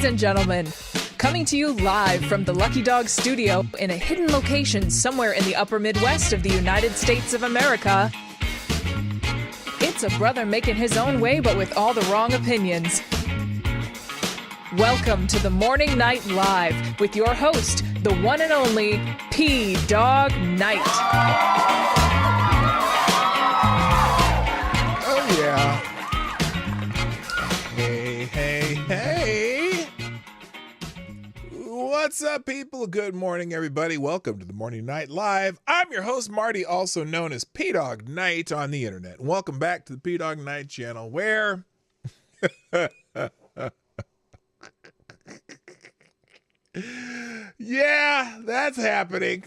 Ladies and gentlemen, coming to you live from the Lucky Dog studio in a hidden location somewhere in the upper Midwest of the United States of America, it's a brother making his own way but with all the wrong opinions. Welcome to the Morning Night Live with your host, the one and only Dawg Knight. Oh yeah. Hey. What's up, people? Good morning, everybody. Welcome to the Morning Night Live. I'm your host, Marty, also known as Dawg Knight on the internet. And welcome back to the Dawg Knight Channel, where... yeah, that's happening.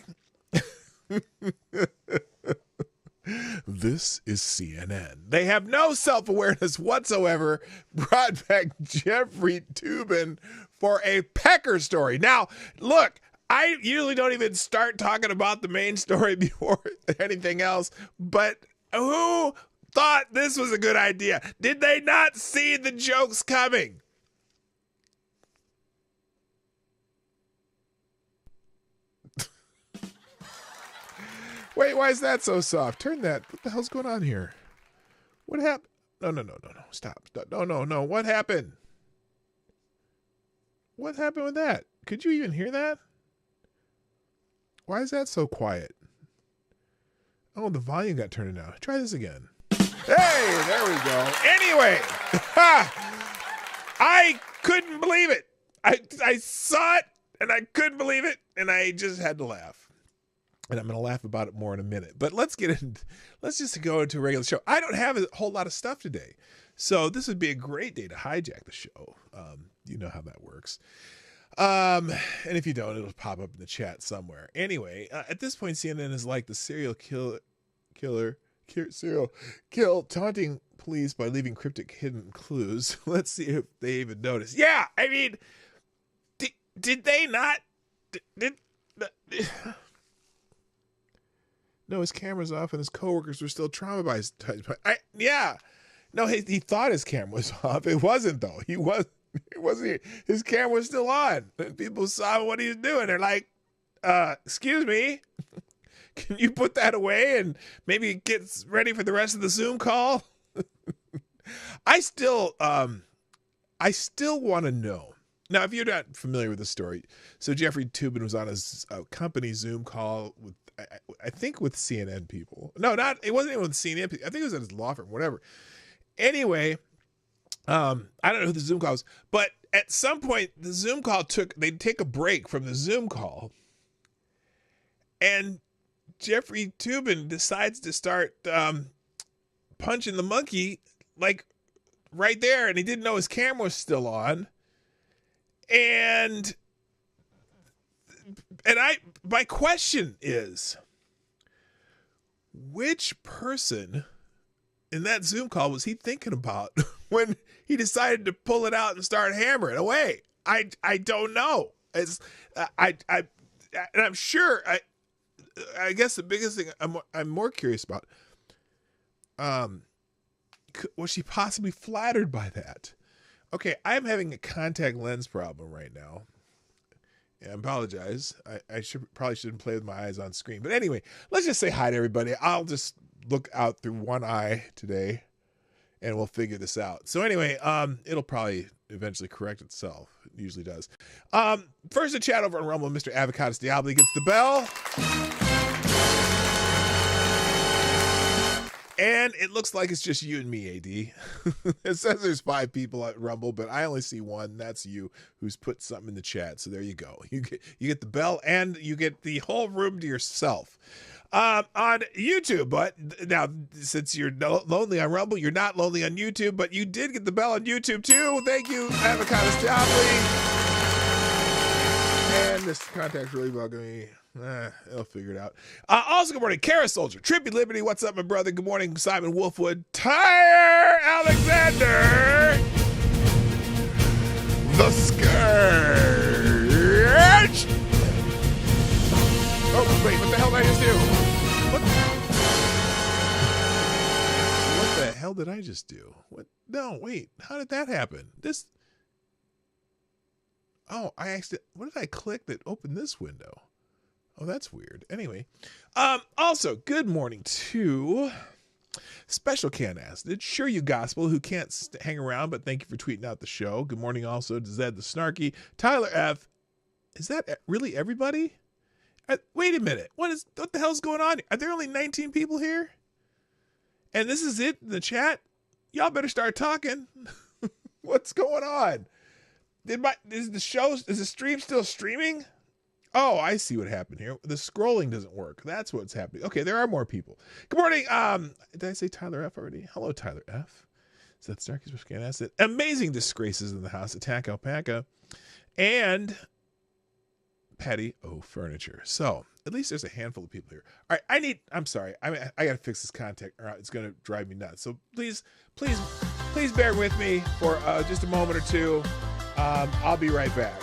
This is CNN. They have no self-awareness whatsoever. Brought back Jeffrey Toobin for a Pecker story. Now, look, I usually don't even start talking about the main story before anything else, but who thought this was a good idea? Did they not see the jokes coming? Wait, why is that so soft? Turn that. What the hell's going on here? What happened? No. Stop. No. What happened? What happened with that? Could you even hear that? Why is that so quiet? Oh, the volume got turned down. Try this again. Hey, there we go. Anyway, I couldn't believe it. I saw it and I couldn't believe it, and I just had to laugh. And I'm going to laugh about it more in a minute. But let's just go into a regular show. I don't have a whole lot of stuff today. So this would be a great day to hijack the show. You know how that works. And if you don't, it'll pop up in the chat somewhere. Anyway, at this point, CNN is like the serial kill, taunting police by leaving cryptic hidden clues. Let's see if they even notice. Yeah, I mean, did they not? No, his camera's off and his coworkers were still traumatized. No, he thought his camera was off. It wasn't, though. It wasn't. His camera was still on. And people saw what he was doing. They're like, excuse me, can you put that away and maybe get ready for the rest of the Zoom call? I still want to know. Now, if you're not familiar with the story, so Jeffrey Toobin was on his company Zoom call with, I think, with CNN people. No, it wasn't even with CNN people. I think it was at his law firm, whatever. Anyway, I don't know who the Zoom call was, but at some point the Zoom call they'd take a break from the Zoom call, and Jeffrey Toobin decides to start punching the monkey like right there, and he didn't know his camera was still on. And my question is, which person in that Zoom call was he thinking about when he decided to pull it out and start hammering away? I don't know. And I'm sure. I guess the biggest thing I'm more curious about, was she possibly flattered by that? Okay, I'm having a contact lens problem right now. I apologize. I probably shouldn't play with my eyes on screen. But anyway, let's just say hi to everybody. I'll just look out through one eye today, and we'll figure this out. So anyway, it'll probably eventually correct itself. It usually does. First, a chat over on Rumble. Mr. Avocados Diablo gets the bell. And it looks like it's just you and me, AD. It says there's 5 people at Rumble, but I only see one. That's you, who's put something in the chat. So there you go. You get the bell, and you get the whole room to yourself. On YouTube, but now since you're lonely on Rumble, you're not lonely on YouTube, but you did get the bell on YouTube too. Thank you, Avocados Diablo. And this contact's really bugging me. I'll figure it out. Also, good morning, Kara Soldier, Trippy Liberty. What's up, my brother? Good morning, Simon Wolfwood, Tyre Alexander, The Scourge. Oh, wait, what the hell did I just do? What the hell did I just do? What? No, wait, how did that happen? Oh, what did I click that opened this window? Oh, that's weird. Anyway, also, good morning to Special Can Acid, Sure You Gospel, who can't hang around, but thank you for tweeting out the show. Good morning also to Zed the Snarky, Tyler F. Is that really everybody? Wait a minute. What the hell's going on? Are there only 19 people here? And this is it in the chat? Y'all better start talking. What's going on? Is the stream still streaming? Oh, I see what happened here. The scrolling doesn't work. That's what's happening. Okay, there are more people. Good morning. Did I say Tyler F already? Hello, Tyler F. Is that Starkey's Scan Asset? Amazing disgraces in the house. Attack Alpaca. And Patty O Furniture. So at least there's a handful of people here. All right, I'm sorry. I got to fix this content or it's going to drive me nuts. So please bear with me for just a moment or two. I'll be right back.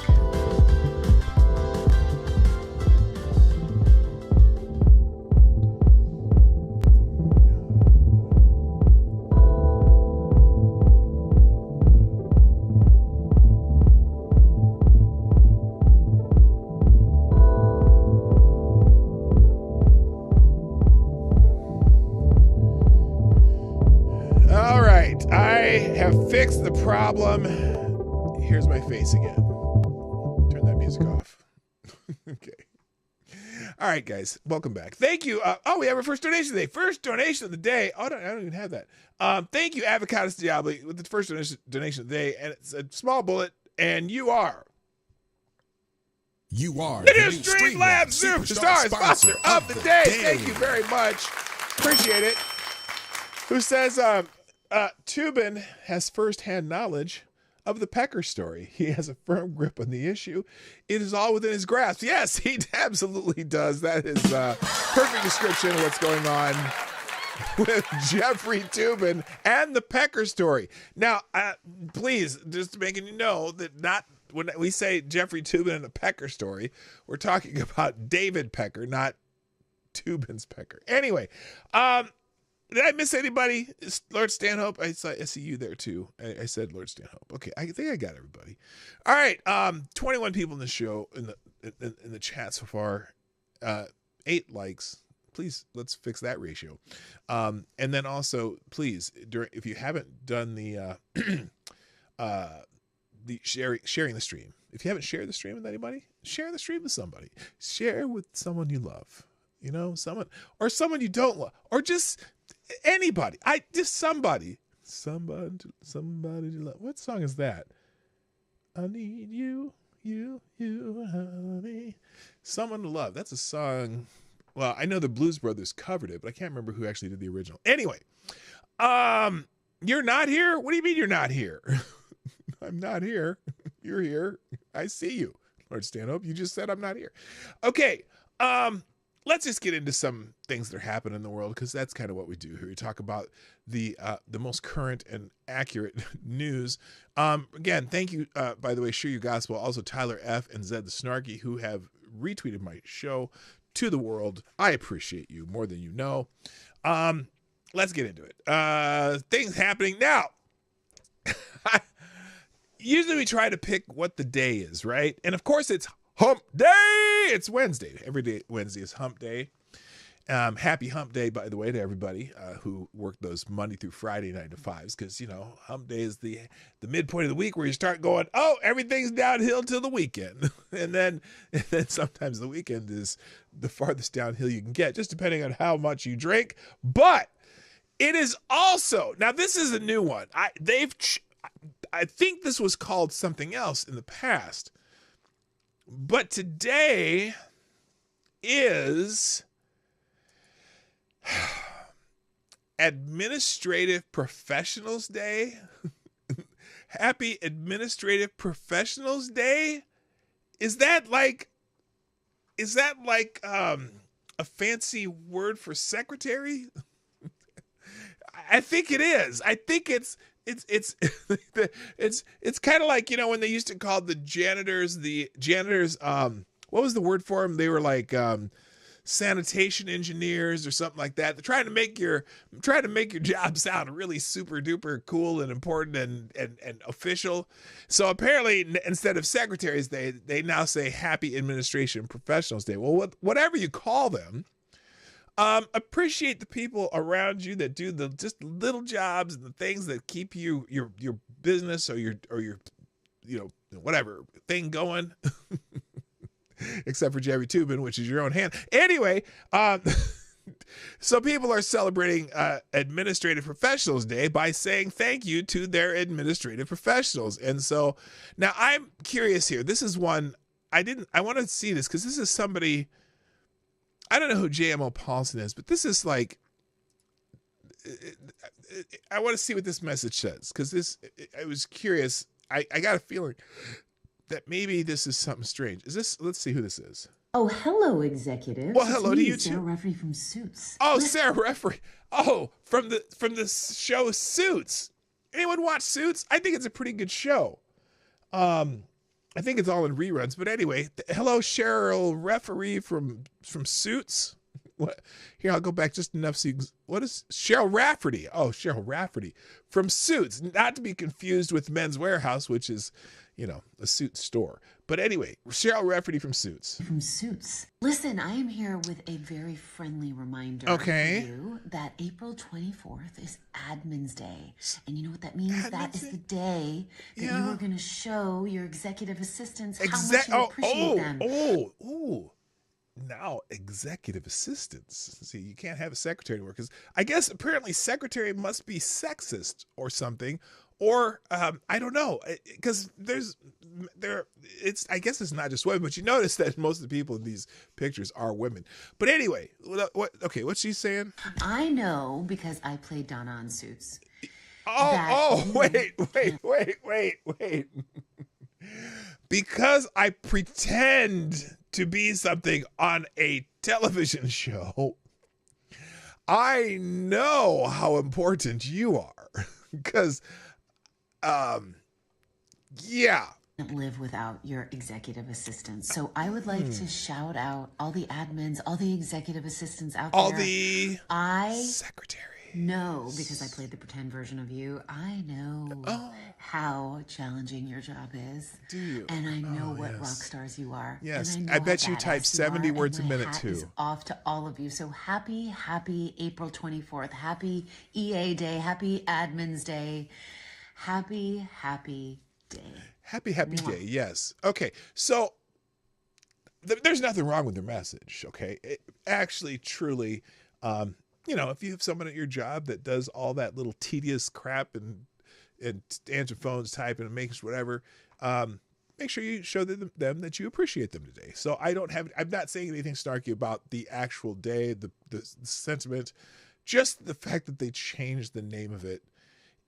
Fix the problem. Here's my face again. Turn that music off. Okay. All right, guys. Welcome back. Thank you. We have our first donation today. First donation of the day. Oh, I don't even have that. Thank you, Avocados Diablo, with the first donation of the day. And it's a small bullet. And you are the new Streamlabs Superstar sponsor of the day. Thank you very much. Appreciate it. Who says, Toobin has firsthand knowledge of the Pecker story. He has a firm grip on the issue. It is all within his grasp. Yes, he absolutely does. That is a perfect description of what's going on with Jeffrey Toobin and the Pecker story. Now, please, just making you know that not when we say Jeffrey Toobin and the Pecker story, we're talking about David Pecker, not Toobin's Pecker. Anyway, did I miss anybody? Lord Stanhope? I see you there too. I said Lord Stanhope. Okay, I think I got everybody. All right, 21 people in the show in the chat so far. 8 likes. Please, let's fix that ratio. And then also, please, if you haven't done the sharing the stream, if you haven't shared the stream with anybody, share the stream with somebody. Share with someone you love. You know, someone you don't love, or just anybody. Somebody to love. What song is that? I need you, honey. Someone to love. That's a song. Well, I know the Blues Brothers covered it, but I can't remember who actually did the original. Anyway, you're not here? What do you mean you're not here? I'm not here. You're here. I see you, Lord Stanhope. You just said I'm not here. Okay. Let's just get into some things that are happening in the world, because that's kind of what we do here. We talk about the most current and accurate news. Again, thank you, by the way, Sure You Gospel, also Tyler F. and Zed the Snarky, who have retweeted my show to the world. I appreciate you more than you know. Let's get into it. Things happening now. Usually we try to pick what the day is, right? And of course it's Hump Day. It's Wednesday. Every day Wednesday is Hump Day. Happy Hump Day, by the way, to everybody who worked those Monday through Friday 9 to 5s, because you know Hump Day is the midpoint of the week where you start going, oh, everything's downhill till the weekend, and then sometimes the weekend is the farthest downhill you can get, just depending on how much you drink. But it is also, now this is a new one. I think this was called something else in the past. But today is Administrative Professionals Day. Happy Administrative Professionals Day. Is that like a fancy word for secretary? I think it is. I think it's kind of like, you know, when they used to call the janitors what was the word for them? They were like sanitation engineers or something like that. They're trying to make your job sound really super duper cool and important and official. So apparently, instead of secretaries, they now say Happy Administration Professionals Day. Well, whatever you call them, appreciate the people around you that do the just little jobs and the things that keep your business or your whatever thing going. Except for Jerry Toobin, which is your own hand. Anyway, so people are celebrating Administrative Professionals Day by saying thank you to their administrative professionals. And so now I'm curious here. This is one I want to see this because this is somebody, I don't know who JMO Paulson is, but this is like, I want to see what this message says because I was curious. I got a feeling that maybe this is something strange. Is this? Let's see who this is. Oh, hello, executive. Well, hello to you Sarah too. Referee from Suits. Oh, Sarah Referee. Oh, from the show Suits. Anyone watch Suits? I think it's a pretty good show. I think it's all in reruns, but anyway, hello, Cheryl Referee from Suits. What? Here, I'll go back just enough so you can, what is Cheryl Rafferty? Oh, Cheryl Rafferty from Suits, not to be confused with Men's Warehouse, which is, a suit store. But anyway, Cheryl Rafferty from Suits. From Suits. Listen, I am here with a very friendly reminder for you that April 24th is Admin's Day. And you know what that means? That is the day that you are going to show your executive assistants how much you appreciate them. Now, executive assistants. See, you can't have a secretary anymore because I guess apparently secretary must be sexist or something, or I don't know, because I guess it's not just women, but you notice that most of the people in these pictures are women. But anyway, what's she saying? I know because I played Donna on Suits. Wait. Because I pretend to be something on a television show, I know how important you are. Because, live without your executive assistants. So I would like to shout out all the admins, all the executive assistants out there. All the secretaries. No, because I played the pretend version of you. I know how challenging your job is. Do you? And I know what rock stars you are. Yes, and I bet you type 70 words a minute too. Is off to all of you. So happy April 24th. Happy EA Day. Happy Admin's Day. Happy day. Happy day. Yes. Okay. So there's nothing wrong with their message. Okay. It actually, truly, if you have someone at your job that does all that little tedious crap and answer phones, type and makes whatever, make sure you show them that you appreciate them today. So I'm not saying anything snarky about the actual day, the sentiment, just the fact that they changed the name of it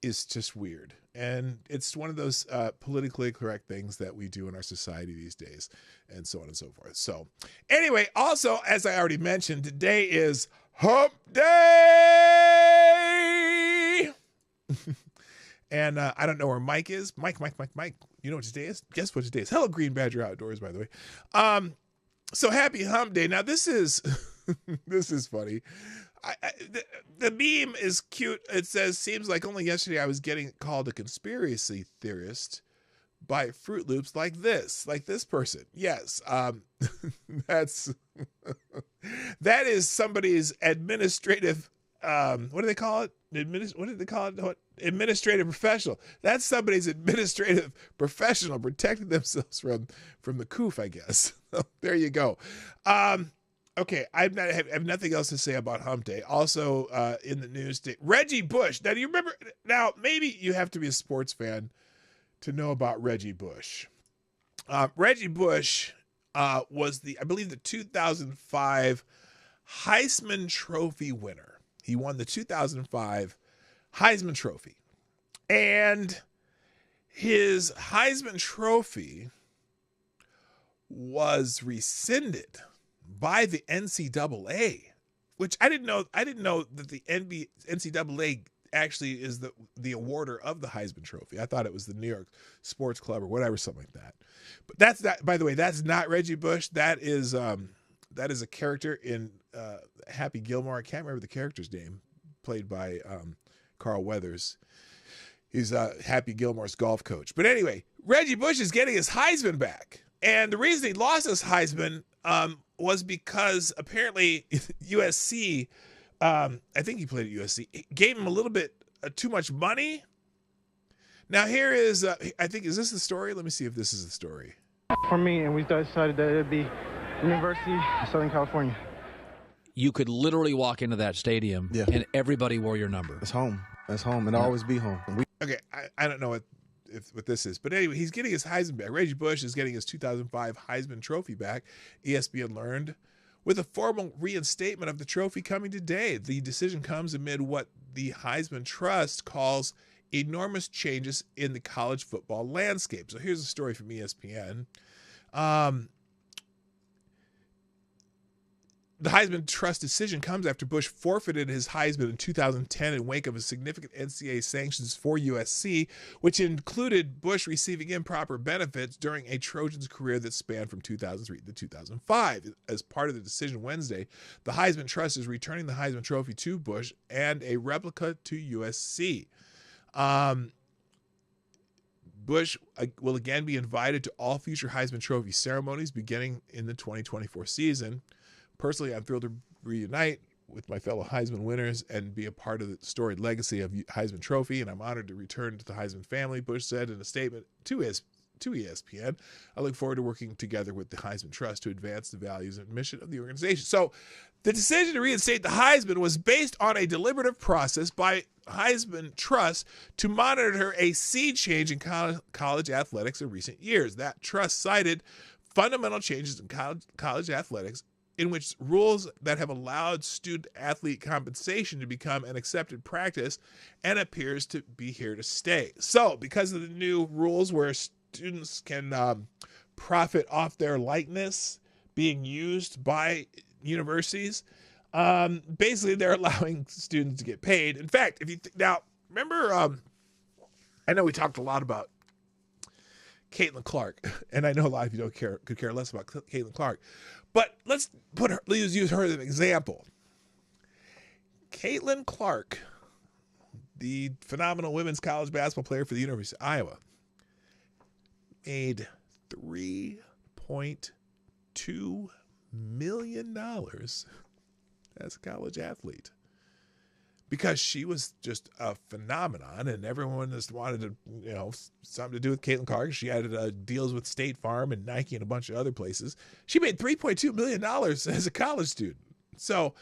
is just weird. And it's one of those politically correct things that we do in our society these days, and so on and so forth. So anyway, also, as I already mentioned, today is Hump Day. And I don't know where Mike is. Mike. You know what today is? Guess what today is? Hello, Green Badger Outdoors, by the way. So happy Hump Day. Now this is this is funny. The meme is cute. It says, seems like only yesterday I was getting called a conspiracy theorist by Fruit Loops like this person. Yes. That is somebody's administrative, what do they call it? Administrative professional. That's somebody's administrative professional protecting themselves from the coof, I guess. There you go. Okay, I have nothing else to say about Hump Day. Also, in the news, Reggie Bush. Now, do you remember? Now, maybe you have to be a sports fan to know about Reggie Bush. Reggie Bush was I believe the 2005 Heisman Trophy winner. He won the 2005 Heisman Trophy, and his Heisman Trophy was rescinded by the NCAA, which I didn't know. I didn't know that the NCAA actually is the awarder of the Heisman Trophy. I thought it was the New York Sports Club or whatever, something like that. But that's not, by the way, that's not Reggie Bush. That is that is a character in Happy Gilmore. I can't remember the character's name, played by Carl Weathers. He's Happy Gilmore's golf coach. But anyway, Reggie Bush is getting his Heisman back. And the reason he lost his Heisman was because apparently USC, I think he played at USC, gave him a little bit too much money. Now here is, I think, is this the story? Let me see if this is the story. For me, and we decided that it'd be University of Southern California. You could literally walk into that stadium and everybody wore your number. It's home. It's home. It'll always be home. Okay, I don't know what this is, but anyway, he's getting his Heisman back. Reggie Bush is getting his 2005 Heisman Trophy back. ESPN learned, with a formal reinstatement of the trophy coming today. The decision comes amid what the Heisman Trust calls enormous changes in the college football landscape. So here's a story from ESPN. The Heisman Trust decision comes after Bush forfeited his Heisman in 2010 in wake of a significant NCAA sanctions for USC, which included Bush receiving improper benefits during a Trojans career that spanned from 2003 to 2005. As part of the decision Wednesday, the Heisman Trust is returning the Heisman Trophy to Bush and a replica to USC. Bush will again be invited to all future Heisman Trophy ceremonies beginning in the 2024 season. Personally, I'm thrilled to reunite with my fellow Heisman winners and be a part of the storied legacy of Heisman Trophy, and I'm honored to return to the Heisman family, Bush said in a statement to ESPN. I look forward to working together with the Heisman Trust to advance the values and mission of the organization. So the decision to reinstate the Heisman was based on a deliberative process by Heisman Trust to monitor a sea change in college athletics in recent years. That trust cited fundamental changes in college athletics in which rules that have allowed student-athlete compensation to become an accepted practice and appears to be here to stay. So, because of the new rules where students can profit off their likeness being used by universities, basically they're allowing students to get paid. In fact, if you now remember, I know we talked a lot about Caitlin Clark, and I know a lot of you could care less about Caitlin Clark, but let's use her as an example. Caitlin Clark, the phenomenal women's college basketball player for the University of Iowa, made $3.2 million as a college athlete because she was just a phenomenon, and everyone just wanted to, something to do with Caitlin Clark. She had deals with State Farm and Nike and a bunch of other places. She made $3.2 million as a college student. So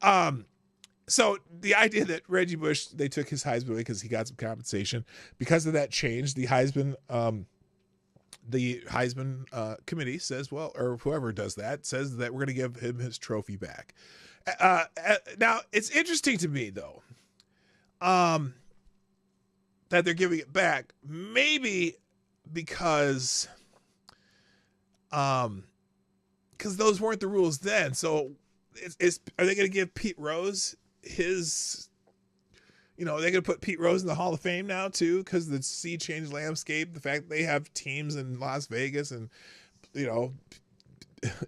the idea that Reggie Bush, they took his Heisman away because he got some compensation. Because of that change, the Heisman committee says, or whoever does that, says that we're going to give him his trophy back. Now, it's interesting to me, though, that they're giving it back. Maybe because those weren't the rules then. So are they going to give Pete Rose his... they're going to put Pete Rose in the Hall of Fame now, too, because the sea change landscape, the fact that they have teams in Las Vegas and,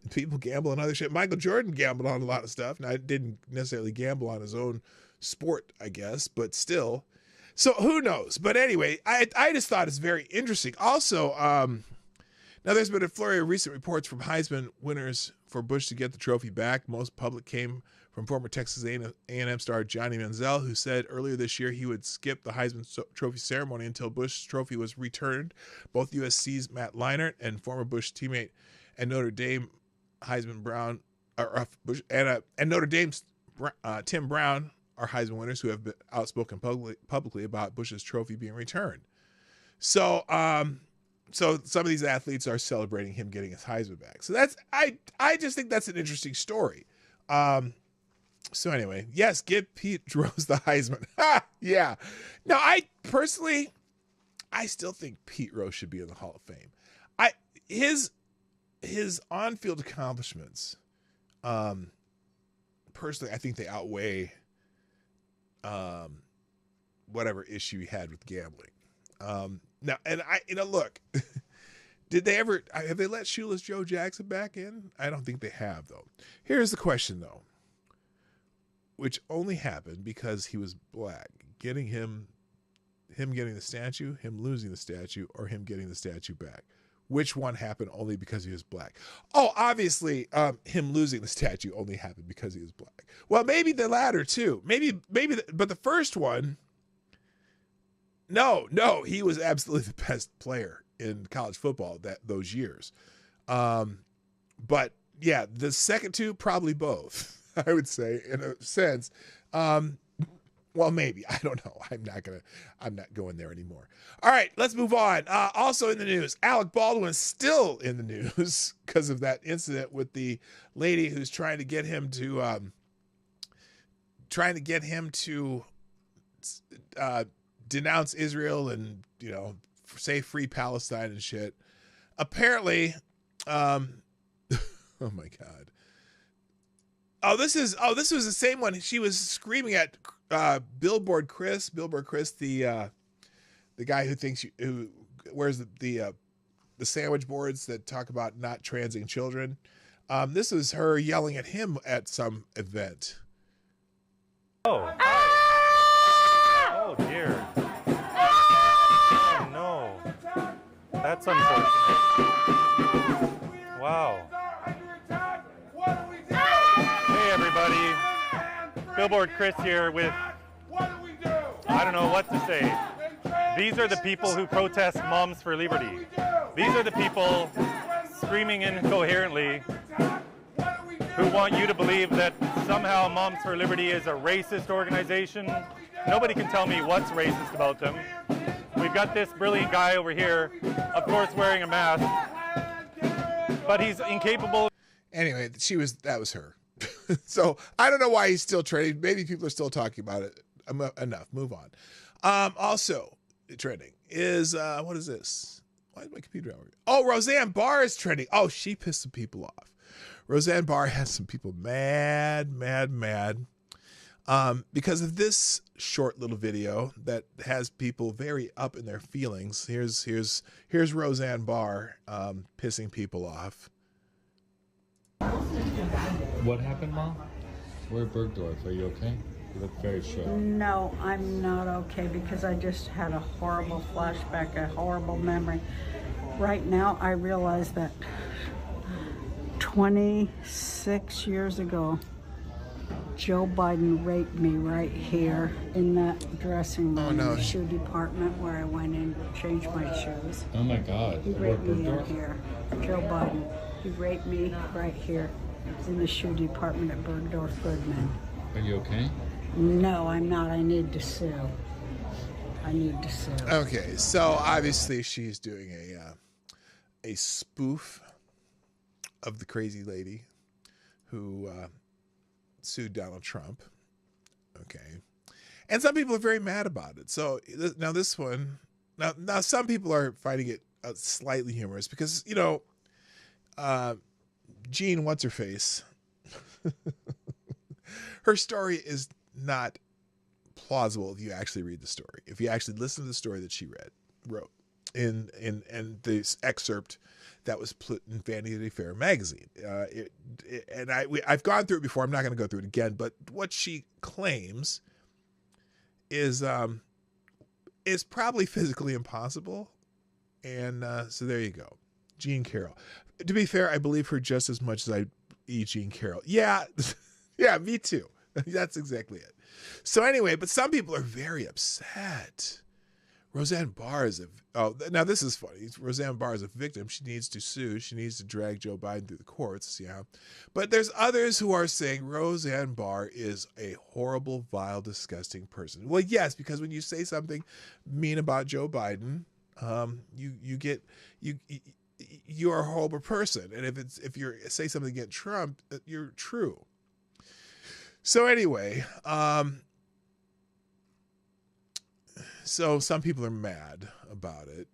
people gamble on other shit. Michael Jordan gambled on a lot of stuff. Now, didn't necessarily gamble on his own sport, I guess, but still. So who knows? But anyway, I just thought it's very interesting. Also, now there's been a flurry of recent reports from Heisman winners for Bush to get the trophy back. Most public came from former Texas A&M star Johnny Manziel, who said earlier this year he would skip the Heisman Trophy ceremony until Bush's trophy was returned. Both USC's Matt Leinart and former Bush teammate and Notre Dame Heisman Brown and Notre Dame's Tim Brown are Heisman winners who have been outspoken publicly about Bush's trophy being returned. So some of these athletes are celebrating him getting his Heisman back. So I just think that's an interesting story. So anyway, yes, give Pete Rose the Heisman. Yeah. Now, I still think Pete Rose should be in the Hall of Fame. His on-field accomplishments, personally, I think they outweigh whatever issue he had with gambling. Now, and look, have they let Shoeless Joe Jackson back in? I don't think they have, though. Here's the question, though, which only happened because he was black. Getting him getting the statue, him losing the statue, or him getting the statue back. Which one happened only because he was black? Oh, obviously, him losing the statue only happened because he was black. Well, maybe the latter too. But the first one, no, he was absolutely the best player in college football those years. But yeah, the second two, probably both, I would say, in a sense. Well, maybe. I don't know. I'm not going there anymore. All right, let's move on. Also in the news, Alec Baldwin is still in the news because of that incident with the lady who's trying to get him to denounce Israel and, say free Palestine and shit. Apparently, oh my God. This was the same one. She was screaming at Billboard Chris, the guy who wears the sandwich boards that talk about not transing children. This was her yelling at him at some event. Oh, hi. Oh dear. Oh no. That's unfortunate. Wow. Hey everybody. Billboard Chris here with, I don't know what to say. These are the people who protest Moms for Liberty. These are the people screaming incoherently who want you to believe that somehow Moms for Liberty is a racist organization. Nobody can tell me what's racist about them. We've got this brilliant guy over here, of course wearing a mask, but he's incapable. Anyway, that was her. So I don't know why he's still trending. Maybe people are still talking about it. Enough. Move on. Also trending is what is this? Why is my computer out? Oh, Roseanne Barr is trending. Oh, she pissed some people off. Roseanne Barr has some people mad, because of this short little video that has people very up in their feelings. Here's Roseanne Barr pissing people off. What happened, Mom? We're at Bergdorf. Are you okay? You look very shook. No, I'm not okay because I just had a horrible flashback, a horrible memory. Right now, I realize that 26 years ago, Joe Biden raped me right here in that dressing room, in the shoe department where I went in to change my shoes. Oh my God. He raped me in here. Joe Biden. He raped me right here in the shoe department at Bergdorf Goodman. Are you okay? No, I'm not. I need to sue. Okay, so obviously she's doing a spoof of the crazy lady who sued Donald Trump. Okay, and some people are very mad about it. So now this one, now some people are finding it slightly humorous because Jean what's-her-face, her story is not plausible if you actually read the story. If you actually listen to the story that she wrote in this excerpt that was put in Vanity Fair magazine. I've gone through it before. I'm not going to go through it again. But what she claims is probably physically impossible. And so there you go. Jean Carroll. To be fair, I believe her just as much as I eat Jean Carroll. Yeah, yeah, me too. That's exactly it. So anyway, but some people are very upset. Roseanne Barr is now this is funny. Roseanne Barr is a victim. She needs to sue. She needs to drag Joe Biden through the courts. Yeah. But there's others who are saying Roseanne Barr is a horrible, vile, disgusting person. Well, yes, because when you say something mean about Joe Biden, you're a horrible person. And if you say something against Trump, you're true. So anyway, so some people are mad about it.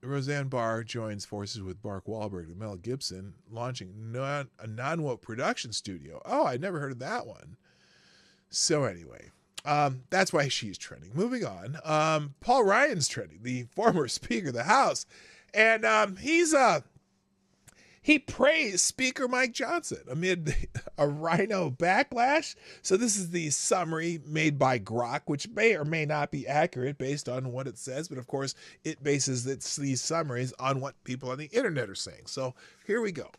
Roseanne Barr joins forces with Mark Wahlberg and Mel Gibson, launching a non-woke production studio. Oh, I never heard of that one. So anyway, That's why she's trending. Moving on. Paul Ryan's trending, the former Speaker of the House. And he praised Speaker Mike Johnson amid a rhino backlash. So this is the summary made by Grok, which may or may not be accurate based on what it says. But of course, it bases these summaries on what people on the internet are saying. So here we go.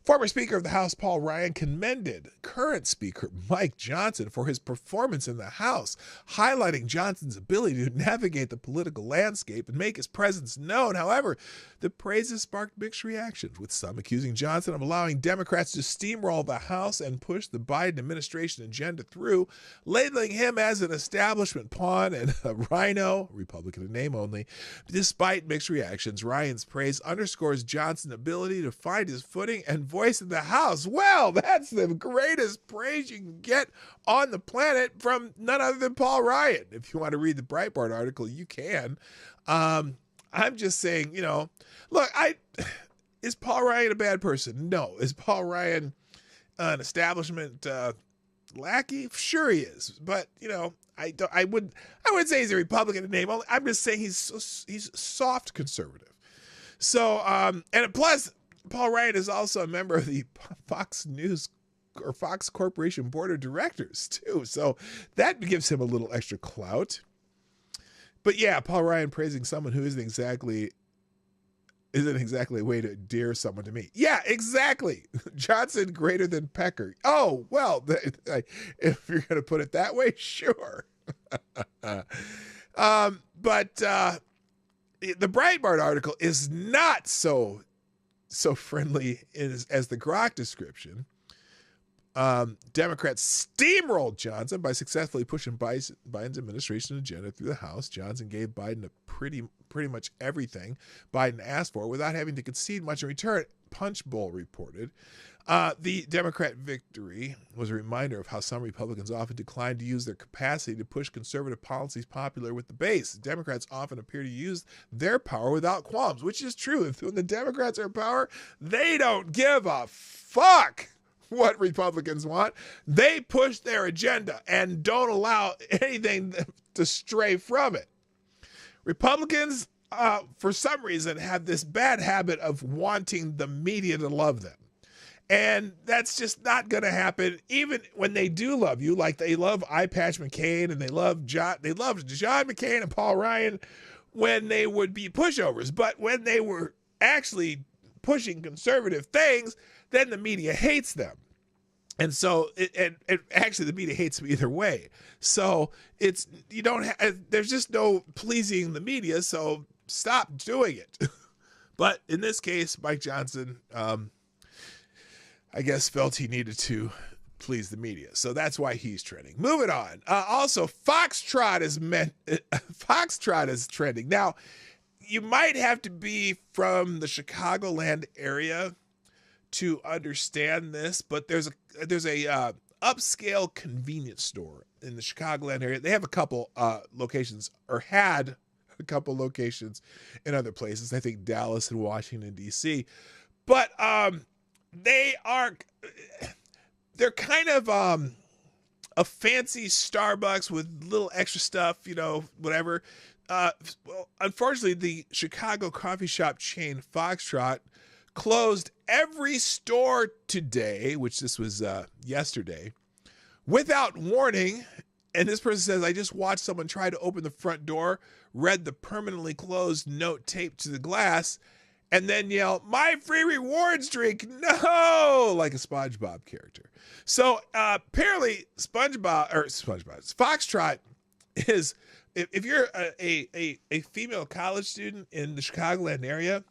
Former Speaker of the House Paul Ryan commended current Speaker Mike Johnson for his performance in the House, highlighting Johnson's ability to navigate the political landscape and make his presence known. However, the praises sparked mixed reactions, with some accusing Johnson of allowing Democrats to steamroll the House and push the Biden administration agenda through, labeling him as an establishment pawn and a rhino, Republican in name only. Despite mixed reactions, Ryan's praise underscores Johnson's ability to find his footing and voice in the House. Well, that's the greatest praise you can get on the planet from none other than Paul Ryan. If you want to read the Breitbart article, you can. I'm just saying, look, is Paul Ryan a bad person? No. Is Paul Ryan an establishment lackey? Sure he is. But, I wouldn't say he's a Republican in name only. I'm just saying he's soft conservative. So, and plus, Paul Ryan is also a member of the Fox News or Fox Corporation Board of Directors, too. So that gives him a little extra clout. But yeah, Paul Ryan praising someone who isn't exactly a way to endear someone to me. Yeah, exactly. Johnson greater than Pecker. Oh, well, if you're going to put it that way, sure. But the Breitbart article is not so friendly as the Grok description. Democrats steamrolled Johnson by successfully pushing Biden's administration agenda through the House. Johnson gave Biden pretty much everything Biden asked for without having to concede much in return, Punchbowl reported. The Democrat victory was a reminder of how some Republicans often decline to use their capacity to push conservative policies popular with the base. Democrats often appear to use their power without qualms, which is true. When the Democrats are in power, they don't give a fuck what Republicans want. They push their agenda and don't allow anything to stray from it. Republicans, for some reason, have this bad habit of wanting the media to love them. And that's just not going to happen, even when they do love you, like they love Eye Patch McCain and they loved John McCain and Paul Ryan when they would be pushovers. But when they were actually pushing conservative things, then the media hates them. And so, actually, the media hates them either way. So there's just no pleasing the media. So stop doing it. But in this case, Mike Johnson, I guess, felt he needed to please the media. So that's why he's trending. Moving on. Also, Foxtrot is trending. Now, you might have to be from the Chicagoland area to understand this, but there's a upscale convenience store in the Chicagoland area. They have a couple locations, or had a couple locations in other places. I think Dallas and Washington, D.C. But they're kind of a fancy Starbucks with little extra stuff, whatever. Well, unfortunately, the Chicago coffee shop chain Foxtrot closed every store today, which this was yesterday, without warning. And this person says, I just watched someone try to open the front door, read the permanently closed note taped to the glass, and then yell, "My free rewards drink, no!" like a SpongeBob character. So apparently Foxtrot is, if you're a female college student in the Chicagoland area,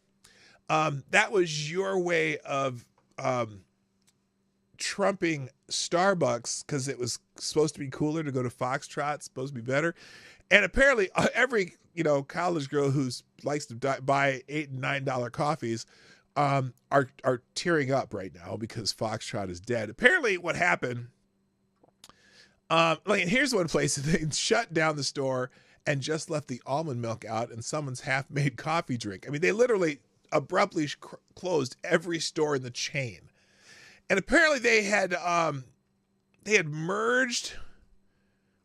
that was your way of trumping Starbucks, because it was supposed to be cooler to go to Foxtrot, supposed to be better. And apparently every college girl who likes to buy $8 and $9 coffees are tearing up right now because Foxtrot is dead. Apparently what happened, here's one place: they shut down the store and just left the almond milk out and someone's half-made coffee drink. I mean, they literally abruptly closed every store in the chain. And apparently they had merged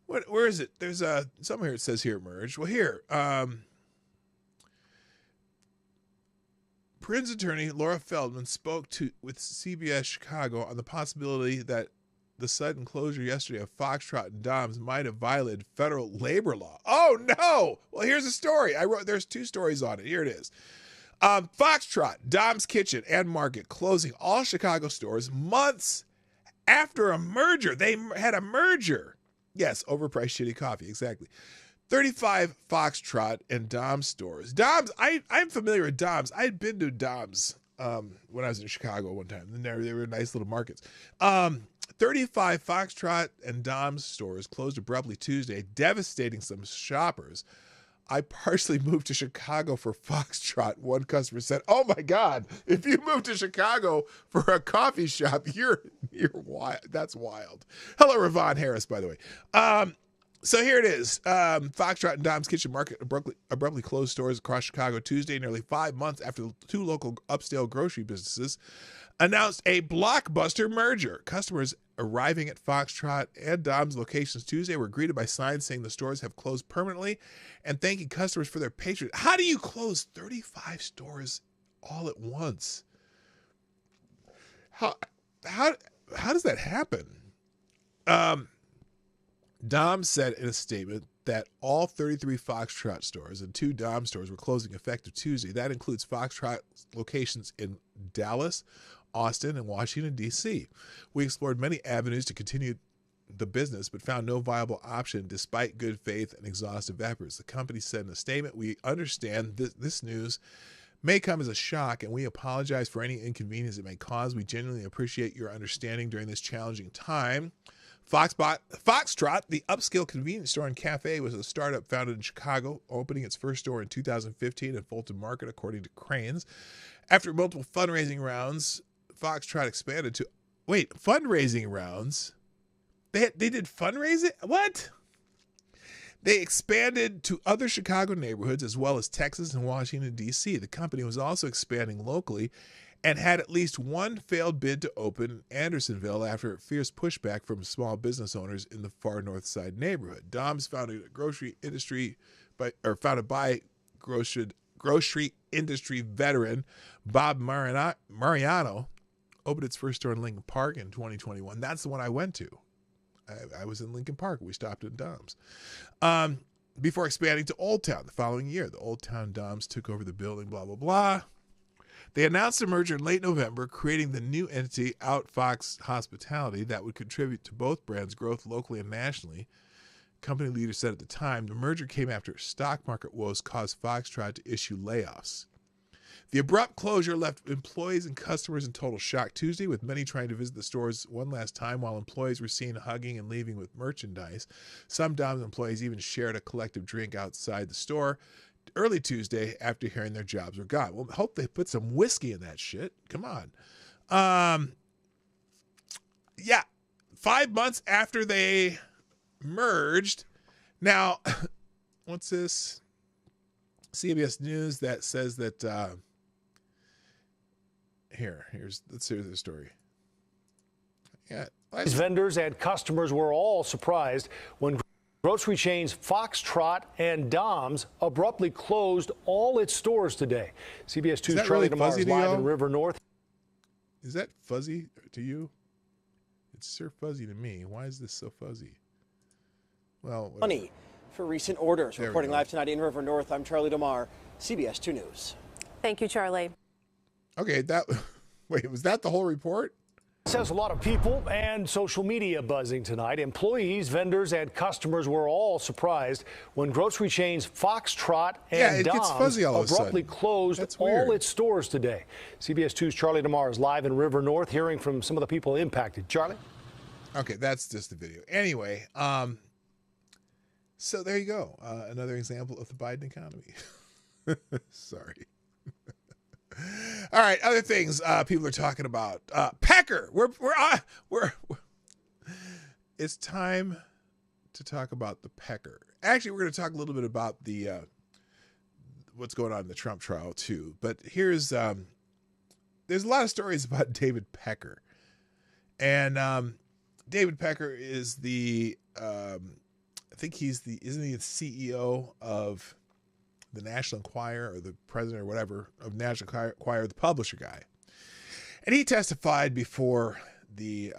Where is it? There's somewhere it says here it merged. Well, here, Prince attorney Laura Feldman spoke with CBS Chicago on the possibility that the sudden closure yesterday of Foxtrot and Dom's might have violated federal labor law. Oh no! Well, here's a story. There's 2 stories on it. Here it is. Foxtrot, Dom's Kitchen, and Market closing all Chicago stores months after a merger. They had a merger. Yes, overpriced shitty coffee, exactly. 35 Foxtrot and Dom's stores. Dom's, I'm familiar with Dom's. I had been to Dom's when I was in Chicago one time. And they were nice little markets. 35 Foxtrot and Dom's stores closed abruptly Tuesday, devastating some shoppers. I partially moved to Chicago for Foxtrot, one customer said. Oh my God, if you moved to Chicago for a coffee shop, you're wild. That's wild. Hello, Ravon Harris, by the way. So here it is. Foxtrot and Dom's Kitchen Market abruptly closed stores across Chicago Tuesday, nearly 5 months after the 2 local upscale grocery businesses announced a blockbuster merger. Customers arriving at Foxtrot and Dom's locations Tuesday were greeted by signs saying the stores have closed permanently and thanking customers for their patronage. How do you close 35 stores all at once? How does that happen? Dom said in a statement that all 33 Foxtrot stores and 2 Dom stores were closing effective Tuesday. That includes Foxtrot locations in Dallas, Austin, and Washington, D.C. We explored many avenues to continue the business, but found no viable option despite good faith and exhaustive efforts. The company said in a statement, "We understand this news may come as a shock, and we apologize for any inconvenience it may cause. We genuinely appreciate your understanding during this challenging time." Foxtrot, the upscale convenience store and cafe, was a startup founded in Chicago, opening its first store in 2015 in Fulton Market, according to Cranes. After multiple fundraising rounds, Foxtrot expanded to... Wait, fundraising rounds? They did fundraising? What? They expanded to other Chicago neighborhoods as well as Texas and Washington, D.C. The company was also expanding locally and had at least one failed bid to open Andersonville after fierce pushback from small business owners in the far north side neighborhood. Dom's founded by grocery industry veteran Bob Mariano, opened its first store in Lincoln Park in 2021. That's the one I went to. I was in Lincoln Park. We stopped at Dom's. Before expanding to Old Town the following year. The Old Town Dom's took over the building, blah, blah, blah. They announced a merger in late November, creating the new entity Outfox Hospitality that would contribute to both brands' growth locally and nationally. Company leaders said at the time, the merger came after stock market woes caused Foxtrot to issue layoffs. The abrupt closure left employees and customers in total shock Tuesday, with many trying to visit the stores one last time while employees were seen hugging and leaving with merchandise. Some Dom's employees even shared a collective drink outside the store early Tuesday after hearing their jobs were gone. Well, I hope they put some whiskey in that shit. Come on. 5 months after they merged. Now, what's this? CBS News that says that let's hear the story. Yeah. These vendors and customers were all surprised when grocery chains Foxtrot and Dom's abruptly closed all its stores today. CBS 2's Charlie DeMar is live in River North. Is that fuzzy to you? It's sure fuzzy to me. Why is this so fuzzy? Well, money for recent orders. Reporting live tonight in River North, I'm Charlie DeMar, CBS 2 News. Thank you, Charlie. Okay, was that the whole report? Says a lot of people and social media buzzing tonight. Employees, vendors, and customers were all surprised when grocery chains Foxtrot and Dom's abruptly closed all its stores today. CBS 2's Charlie DeMar is live in River North, hearing from some of the people impacted. Charlie? Okay, that's just the video. Anyway, so there you go. Another example of the Biden economy. Sorry. All right, other things people are talking about. Pecker. It's time to talk about the Pecker. Actually, we're going to talk a little bit about the what's going on in the Trump trial too. But here's there's a lot of stories about David Pecker, and David Pecker is the think isn't he the CEO of the National Enquirer, or the president or whatever of National Enquirer, the publisher guy. And he testified before the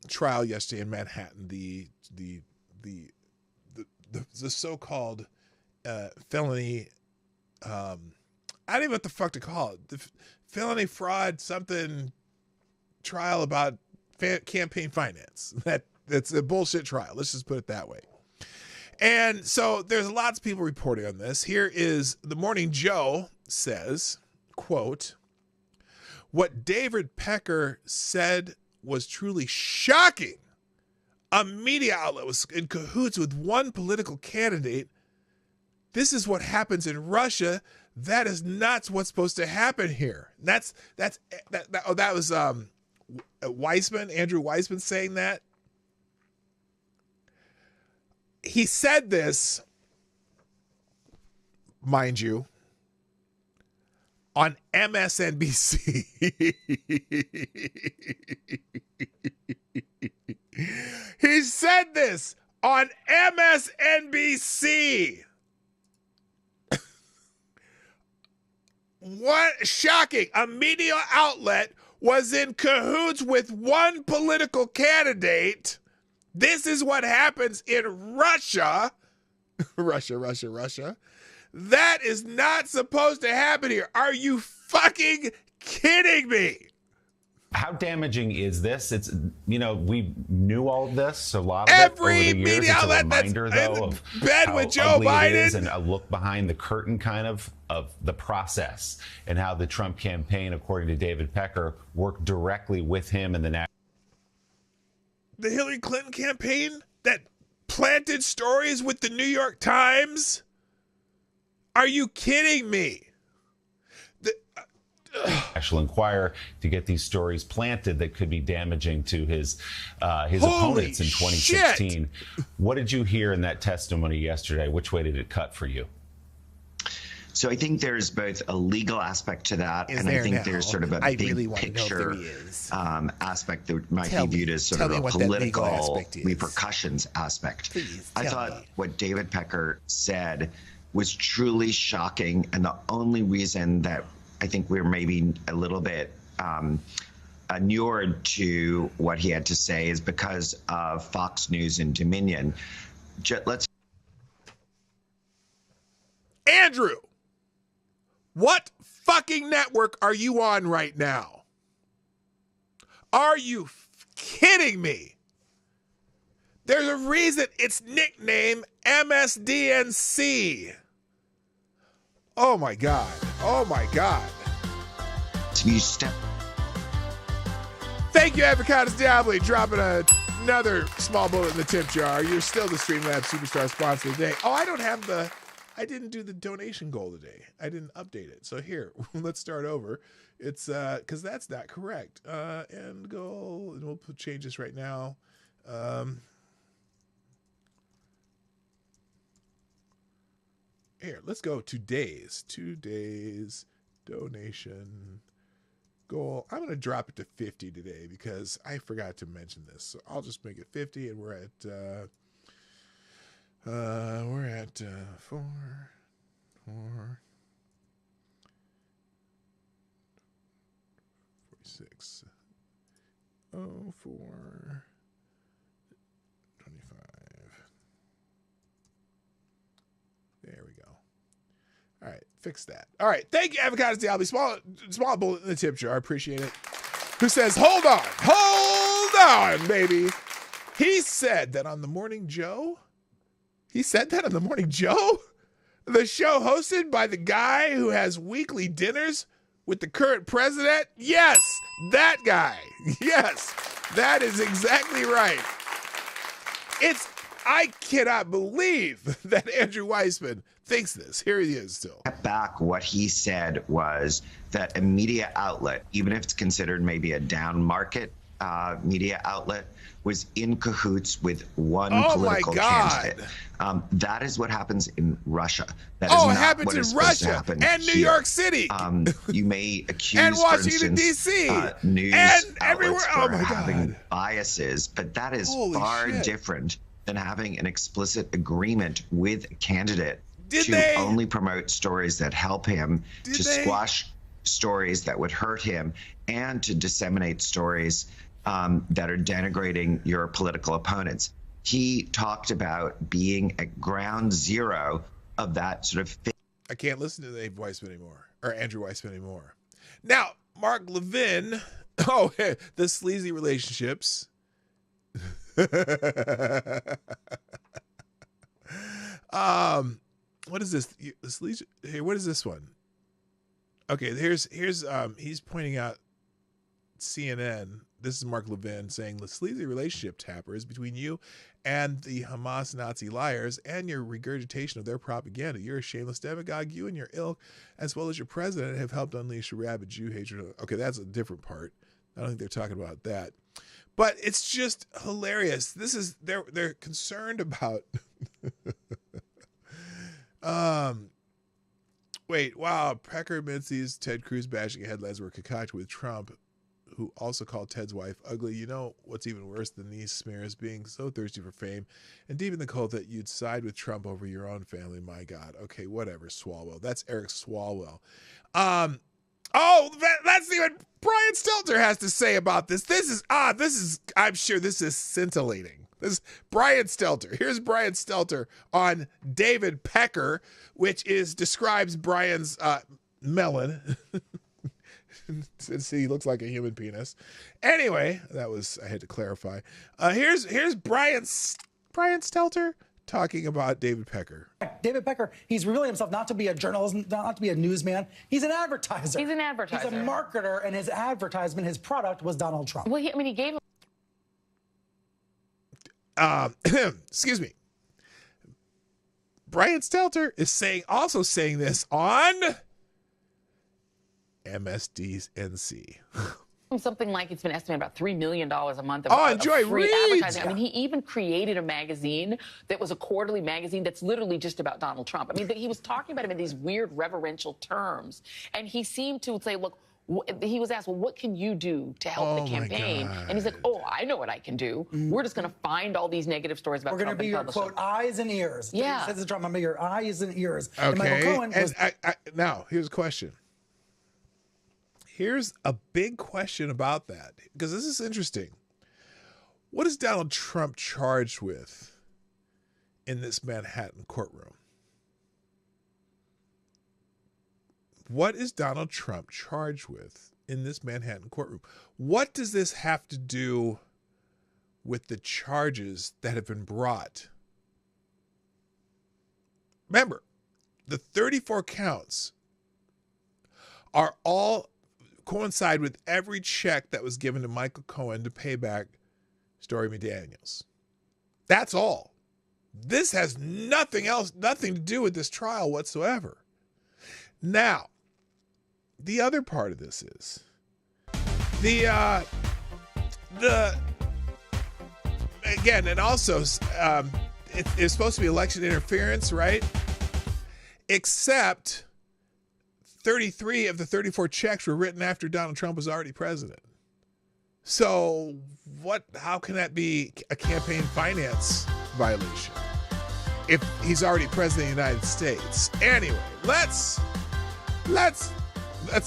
trial yesterday in Manhattan, the so-called felony, I don't even know what the fuck to call it. The felony fraud something trial about campaign finance. That's a bullshit trial. Let's just put it that way. And so there's lots of people reporting on this. Here is the Morning Joe says, quote, "What David Pecker said was truly shocking. A media outlet was in cahoots with one political candidate. This is what happens in Russia. That is not what's supposed to happen here." That was Weissman, Andrew Weissman saying that. He said this, mind you, on MSNBC. He said this on MSNBC. What shocking. A media outlet was in cahoots with one political candidate. This is what happens in Russia. Russia. That is not supposed to happen here. Are you fucking kidding me? How damaging is this? It's, we knew all of this, a lot of every it over the years. Media outlet that's though, in of bed how with Joe ugly Biden. It is, and a look behind the curtain kind of the process, and how the Trump campaign, according to David Pecker, worked directly with him and the Hillary Clinton campaign that planted stories with the New York Times. Are you kidding me? National Enquirer to get these stories planted that could be damaging to his opponents in 2016. Shit. What did you hear in that testimony yesterday? Which way did it cut for you? So I think there's both a legal aspect to that, and I think there's sort of a big picture aspect that might be viewed as sort of a political repercussions aspect. I thought what David Pecker said was truly shocking, and the only reason that I think we're maybe a little bit inured to what he had to say is because of Fox News and Dominion. Andrew, what fucking network are you on right now? Are you kidding me? There's a reason it's nicknamed MSDNC. Oh my God. Oh my God. Thank you, Avocados Diablo, dropping another small bullet in the tip jar. You're still the Streamlabs Superstar sponsor today. Oh, I didn't do the donation goal today. I didn't update it. So here, let's start over. It's because that's not correct. End goal, and we'll change this right now. Here, let's go today's donation goal. I'm going to drop it to 50 today because I forgot to mention this. So I'll just make it 50, and we're at 4, 46, 04, 25. There we go. All right, fix that. All right, thank you, Avocados Diablo. Small bullet in the tip jar. I appreciate it. Who says, hold on, baby. He said that on the Morning Joe. He said that on the Morning Joe? The show hosted by the guy who has weekly dinners with the current president? Yes, that guy. Yes, that is exactly right. I cannot believe that Andrew Weissman thinks this. Here he is still. Back, what he said was that a media outlet, even if it's considered maybe a down market media outlet, was in cahoots with one political candidate. That is what happens in Russia. That is not it happens what in is supposed to Russia happen and New here. York City. You may accuse, and Washington, for instance, D.C. news and outlets everywhere. for having biases, but that is far different than having an explicit agreement with a candidate only promote stories that help him, squash stories that would hurt him, and to disseminate stories that are denigrating your political opponents. He talked about being at ground zero of that sort of. I can't listen to Dave Weissman anymore, or Andrew Weissman anymore. Now, Mark Levin, the sleazy relationships. What is this? Here, what is this one? Okay, here's he's pointing out CNN. This is Mark Levin saying the sleazy relationship tapper is between you and the Hamas Nazi liars and your regurgitation of their propaganda. You're a shameless demagogue. You and your ilk, as well as your president, have helped unleash a rabid Jew hatred. Okay, that's a different part. I don't think they're talking about that. But it's just hilarious. This is they're concerned about wait, wow, Pecker admits these Ted Cruz bashing headlines were concocted with Trump, who also called Ted's wife ugly. You know what's even worse than these smears? Being so thirsty for fame and deep in the cult that you'd side with Trump over your own family. My God. Okay, whatever, Swalwell. That's Eric Swalwell. Let's see what Brian Stelter has to say about this. This is, I'm sure this is scintillating. This is Brian Stelter. Here's Brian Stelter on David Pecker, which describes Brian's melon. Since he looks like a human penis. Anyway, I had to clarify. Here's Brian Stelter talking about David Pecker. David Pecker, he's revealing himself not to be a journalist, not to be a newsman. He's an advertiser. He's an advertiser. He's a marketer, and his advertisement, his product was Donald Trump. Well, he gave. Excuse me. Brian Stelter is also saying this on MSD's NC. Something like it's been estimated about $3 million a month of free advertising. I mean, he even created a magazine that was a quarterly magazine that's literally just about Donald Trump. I mean, he was talking about him in these weird reverential terms. And he seemed to say, look, he was asked, well, what can you do to help the campaign? And he's like, oh, I know what I can do. We're just going to find all these negative stories about Trump. We're going to be your, quote, eyes and ears. Yeah. He says to Trump, I'm going to be your eyes and ears. Okay. And Michael Cohen was... Now, here's a question. Here's a big question about that, because this is interesting. What is Donald Trump charged with in this Manhattan courtroom? What is Donald Trump charged with in this Manhattan courtroom? What does this have to do with the charges that have been brought? Remember, the 34 counts are all coincide with every check that was given to Michael Cohen to pay back Stormy Daniels. That's all. This has nothing to do with this trial whatsoever. Now, the other part of this is again, and also it's supposed to be election interference, right? Except 33 of the 34 checks were written after Donald Trump was already president. So how can that be a campaign finance violation if he's already president of the United States? Anyway, let's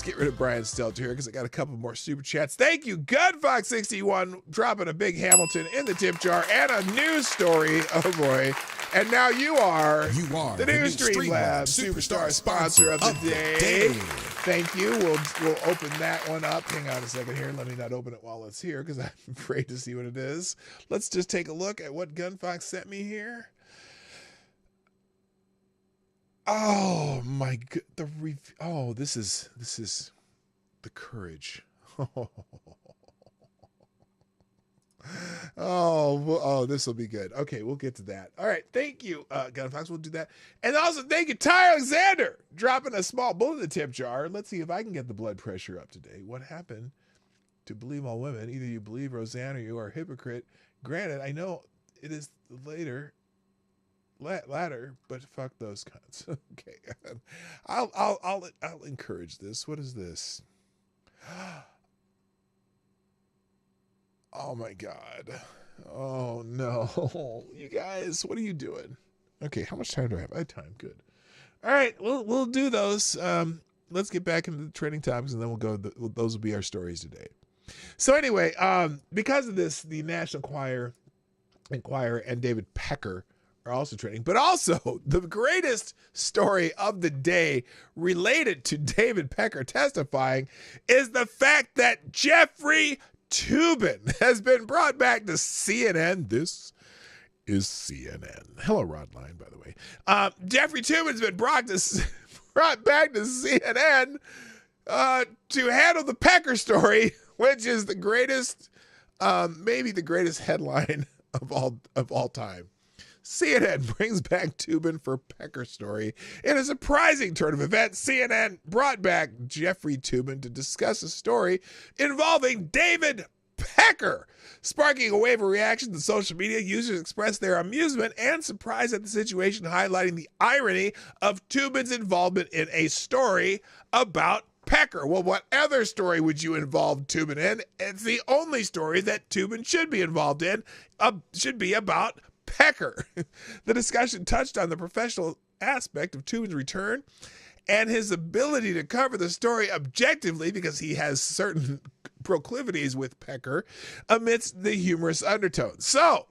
get rid of Brian Stelter here because I got a couple more super chats. Thank you, Gunfox61, dropping a big Hamilton in the tip jar and a news story. Oh boy. And now you are the new Streamlabs Superstar sponsor of the day. Thank you. We'll open that one up. Hang on a second here. Let me not open it while it's here because I'm afraid to see what it is. Let's just take a look at what Gunfox sent me here. Oh my God! This is the courage. This will be good. Okay, we'll get to that. All right, thank you, Gunfox. We'll do that. And also, thank you, Ty Alexander, dropping a small bullet in the tip jar. Let's see if I can get the blood pressure up today. What happened to believe all women? Either you believe Roseanne or you are a hypocrite. Granted, I know it is latter, but fuck those cunts. Okay, I'll encourage this. What is this? Oh my God. Oh no, you guys, what are you doing? Okay, how much time do I have? I have time. Good. All right, we'll do those. Let's get back into the trending topics, and then we'll go. Those will be our stories today. So anyway, because of this, the National Enquirer and David Pecker are also trending. But also, the greatest story of the day related to David Pecker testifying is the fact that Jeffrey Toobin has been brought back to CNN. This is CNN. Hello, Rodline, by the way. Jeffrey Toobin's been brought back to CNN to handle the Pecker story, which is the greatest, maybe the greatest headline of all time. CNN brings back Toobin for Pecker story. In a surprising turn of events, CNN brought back Jeffrey Toobin to discuss a story involving David Pecker. Sparking a wave of reactions on social media, users expressed their amusement and surprise at the situation, highlighting the irony of Toobin's involvement in a story about Pecker. Well, what other story would you involve Toobin in? It's the only story that Toobin should be involved in, should be about Pecker. The discussion touched on the professional aspect of Toobin's return and his ability to cover the story objectively because he has certain proclivities with Pecker amidst the humorous undertones. So,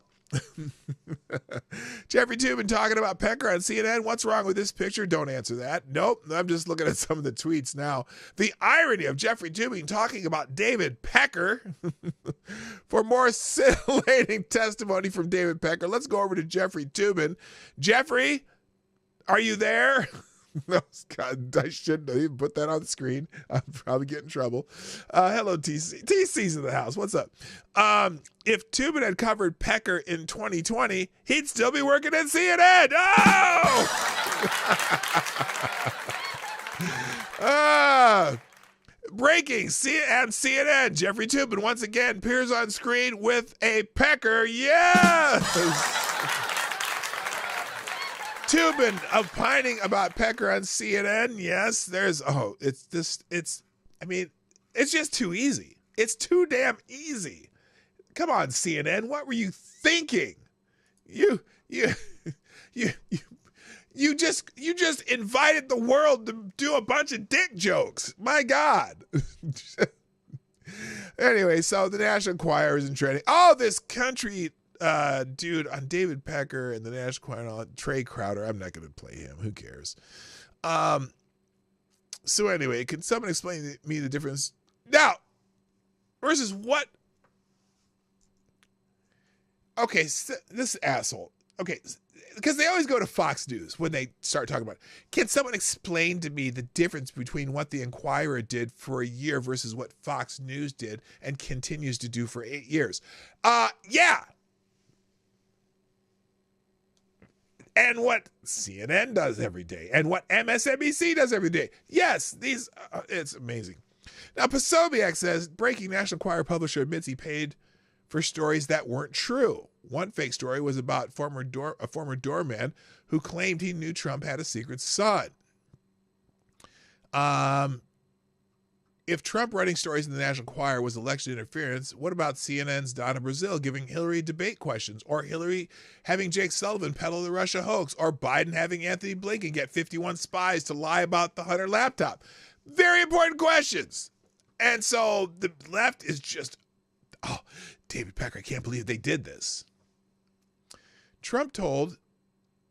Jeffrey Toobin talking about Pecker on CNN. What's wrong with this picture? Don't answer that. Nope. I'm just looking at some of the tweets now. The irony of Jeffrey Toobin talking about David Pecker. For more scintillating testimony from David Pecker, let's go over to Jeffrey Toobin. Jeffrey, are you there? No, God, I shouldn't even put that on the screen. I'll probably get in trouble. Hello, TC. TC's in the house. What's up? If Toobin had covered Pecker in 2020, he'd still be working at CNN. Oh! Breaking on CNN. Jeffrey Toobin once again appears on screen with a Pecker. Yes! Toobin opining about Pecker on CNN. Yes, it's just too easy. It's too damn easy. Come on, CNN. What were you thinking? You just invited the world to do a bunch of dick jokes. My God. Anyway, so the National Enquirer is in trending. Oh, this country dude on David Pecker and the National Enquirer, Trey Crowder. I'm not going to play him. Who cares? So anyway, can someone explain to me the difference now versus what? Okay, so this asshole. Okay, because they always go to Fox News when they start talking about it. Can someone explain to me the difference between what the Enquirer did for a year versus what Fox News did and continues to do for 8 years? Yeah. And what CNN does every day, and what MSNBC does every day. Yes, it's amazing. Now, Posobiec says, breaking National Enquirer publisher admits he paid for stories that weren't true. One fake story was about a former doorman who claimed he knew Trump had a secret son. If Trump writing stories in the National Enquirer was election interference, what about CNN's Donna Brazile giving Hillary debate questions, or Hillary having Jake Sullivan peddle the Russia hoax, or Biden having Anthony Blinken get 51 spies to lie about the Hunter laptop? Very important questions. And so the left is just, David Pecker, I can't believe they did this. Trump told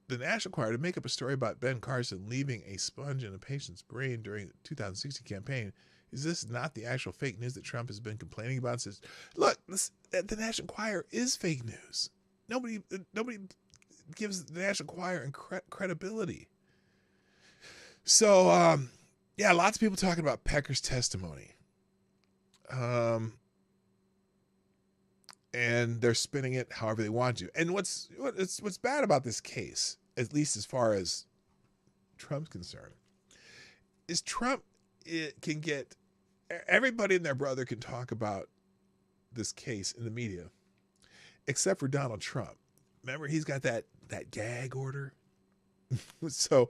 the National Enquirer to make up a story about Ben Carson leaving a sponge in a patient's brain during the 2016 campaign. Is this not the actual fake news that Trump has been complaining about? Says, look, the National Enquirer is fake news. Nobody gives the National Enquirer credibility. So, lots of people talking about Pecker's testimony. And they're spinning it however they want to. And what's bad about this case, at least as far as Trump's concerned, is Trump can get everybody and their brother can talk about this case in the media, except for Donald Trump. Remember, he's got that gag order. So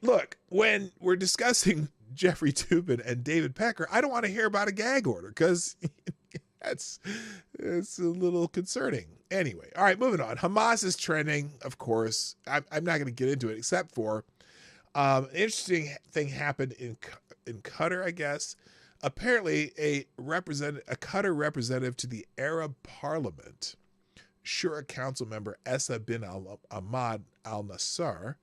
look, when we're discussing Jeffrey Toobin and David Pecker, I don't want to hear about a gag order because It's a little concerning. Anyway, all right, moving on. Hamas is trending, of course. I'm not going to get into it, except for an interesting thing happened in Qatar, I guess. Apparently, a Qatar representative to the Arab Parliament, Shura Council member Essa bin Ahmad Al Nasser,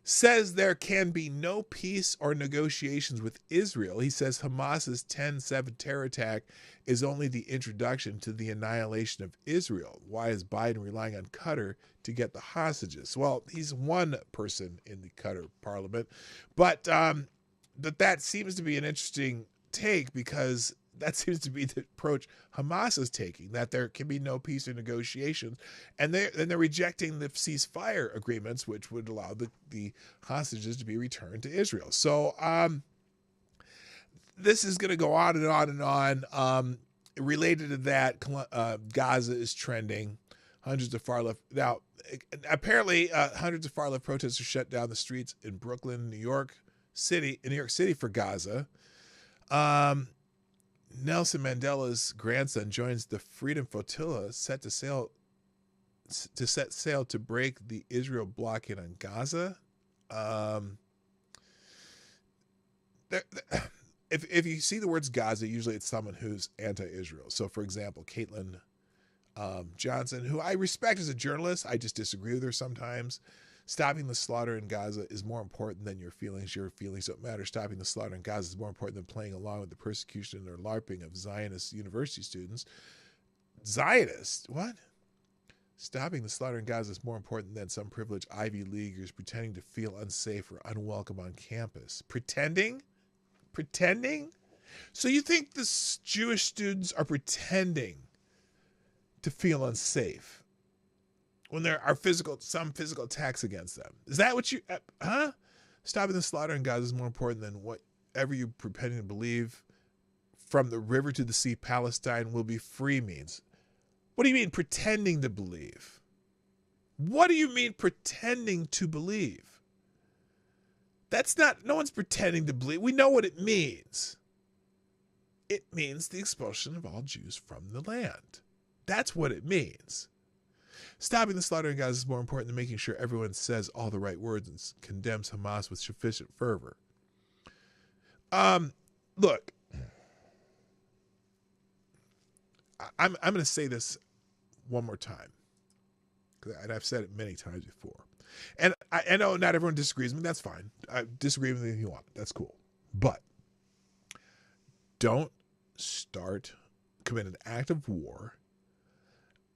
says there can be no peace or negotiations with Israel. He says Hamas's 10/7 terror attack is only the introduction to the annihilation of Israel. Why is Biden relying on Qatar to get the hostages? Well, he's one person in the Qatar parliament, but that seems to be an interesting take, because that seems to be the approach Hamas is taking, that there can be no peace or negotiations. And they're rejecting the ceasefire agreements, which would allow the hostages to be returned to Israel. So this is going to go on and on and on. Related to that, Gaza is trending. Hundreds of far-left. Now, apparently, hundreds of far-left protesters shut down the streets in Brooklyn, New York City for Gaza. Nelson Mandela's grandson joins the Freedom Flotilla set sail to break the Israel blockade on Gaza. If you see the words Gaza, usually it's someone who's anti-Israel. So, for example, Caitlin Johnson, who I respect as a journalist, I just disagree with her sometimes. Stopping the slaughter in Gaza is more important than your feelings. Your feelings don't matter. Stopping the slaughter in Gaza is more important than playing along with the persecution or LARPing of Zionist university students. Zionists? What? Stopping the slaughter in Gaza is more important than some privileged Ivy Leaguers pretending to feel unsafe or unwelcome on campus. Pretending? So you think the Jewish students are pretending to feel unsafe when there are some physical attacks against them? Is that what you, Stopping the slaughter in Gaza is more important than whatever you're pretending to believe. From the river to the sea, Palestine will be free means. What do you mean pretending to believe? What do you mean pretending to believe? No one's pretending to believe. We know what it means. It means the expulsion of all Jews from the land. That's what it means. Stopping the slaughter in Gaza is more important than making sure everyone says all the right words and condemns Hamas with sufficient fervor. Look, I'm going to say this one more time, and I've said it many times before. And I know not everyone disagrees with me. That's fine. I disagree with me if you want. That's cool. But don't commit an act of war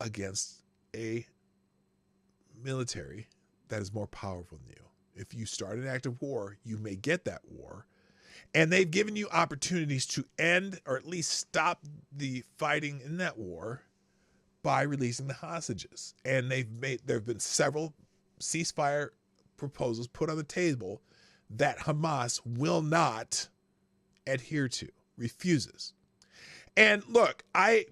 against a military that is more powerful than you. If you start an act of war, you may get that war. And they've given you opportunities to end or at least stop the fighting in that war by releasing the hostages. And there have been several ceasefire proposals put on the table that Hamas will not adhere to, refuses. And look, I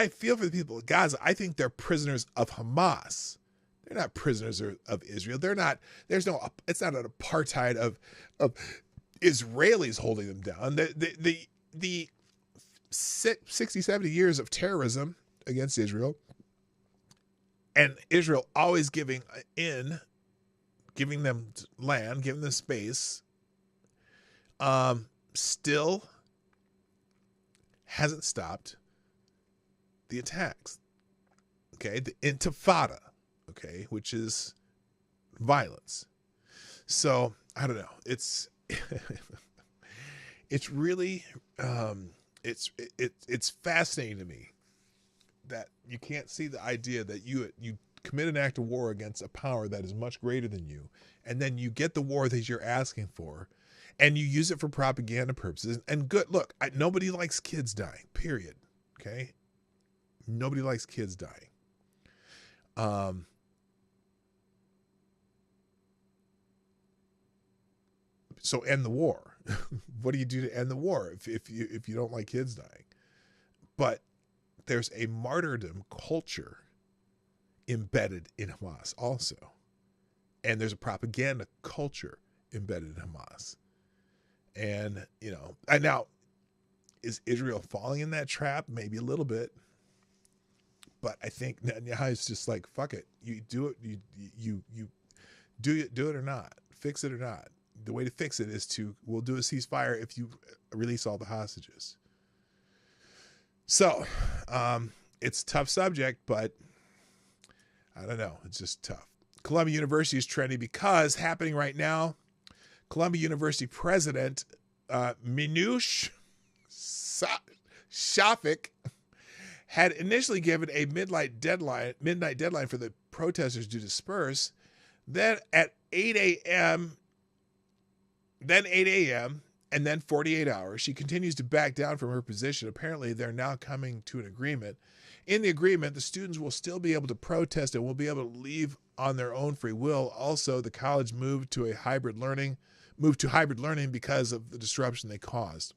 feel for the people of Gaza. I think they're prisoners of Hamas. They're not prisoners of Israel. It's not an apartheid of Israelis holding them down. The 60, 70 years of terrorism against Israel, and Israel always giving them land, giving them space, still hasn't stopped the attacks. Okay, the Intifada, okay, which is violence. So I don't know. It's it's really it's fascinating to me that you can't see the idea that you commit an act of war against a power that is much greater than you, and then you get the war that you're asking for, and you use it for propaganda purposes. And good, look, nobody likes kids dying, period. Okay? Nobody likes kids dying. So end the war. What do you do to end the war if you don't like kids dying? But there's a martyrdom culture embedded in Hamas also. And there's a propaganda culture embedded in Hamas. And, now Is Israel falling in that trap? Maybe a little bit. But I think Netanyahu is just like, fuck it. You do it. You do it or not. Fix it or not. The way to fix it is we'll do a ceasefire if you release all the hostages. So, it's a tough subject, but I don't know. It's just tough. Columbia University is trending because happening right now, Columbia University president Minouche Shafik had initially given a midnight deadline for the protesters to disperse. Then at 8 a.m., and then 48 hours, she continues to back down from her position. Apparently, they're now coming to an agreement. In the agreement, the students will still be able to protest and will be able to leave on their own free will. Also, the college moved to hybrid learning because of the disruption they caused.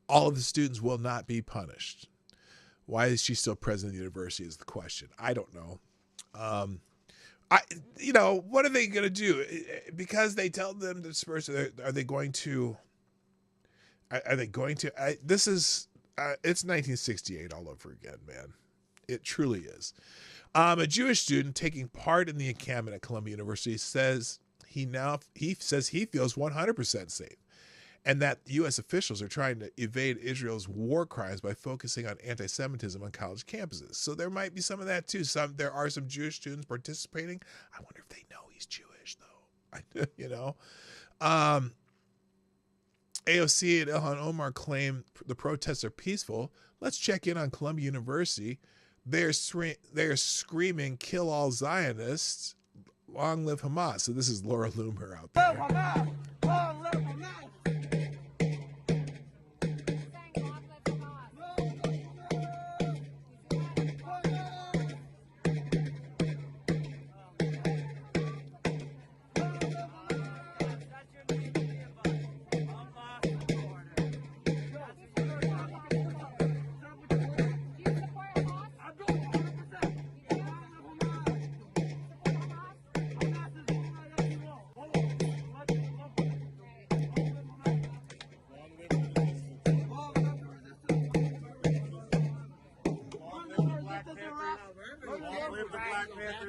All of the students will not be punished. Why is she still president of the university is the question. I don't know. What are they going to do? Because they tell them to disperse, are they going to? This is it's 1968 all over again, man. It truly is. A Jewish student taking part in the encampment at Columbia University says he feels 100% safe, and that U.S. officials are trying to evade Israel's war crimes by focusing on anti-Semitism on college campuses. So there might be some of that too. There are some Jewish students participating. I wonder if they know he's Jewish, though. AOC and Ilhan Omar claim the protests are peaceful. Let's check in on Columbia University. They are screaming, "Kill all Zionists! Long live Hamas!" So this is Laura Loomer out there. Long live Hamas!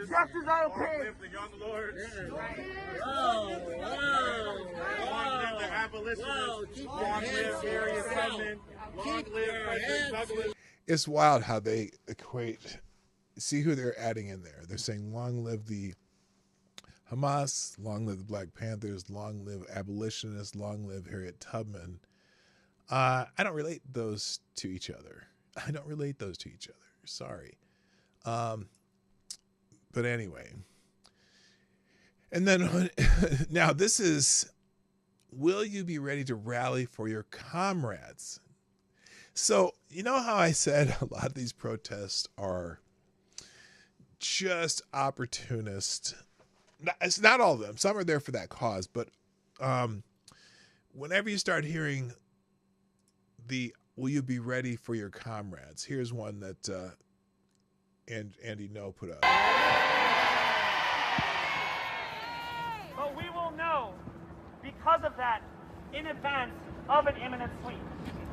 Justice out here. The young lords. Long live the abolitionists. Long live Harriet Tubman. Long live Frederick Douglass. It's wild how they equate. See who they're adding in there. They're saying long live the Hamas, long live the Black Panthers, long live abolitionists, long live Harriet Tubman. I don't relate those to each other. Sorry. But anyway. And then now this is, will you be ready to rally for your comrades? So, you know how I said a lot of these protests are just opportunist. It's not all of them. Some are there for that cause. But whenever you start hearing will you be ready for your comrades? Here's one that Andy No put up. But we will know, because of that, in advance of an imminent sweep.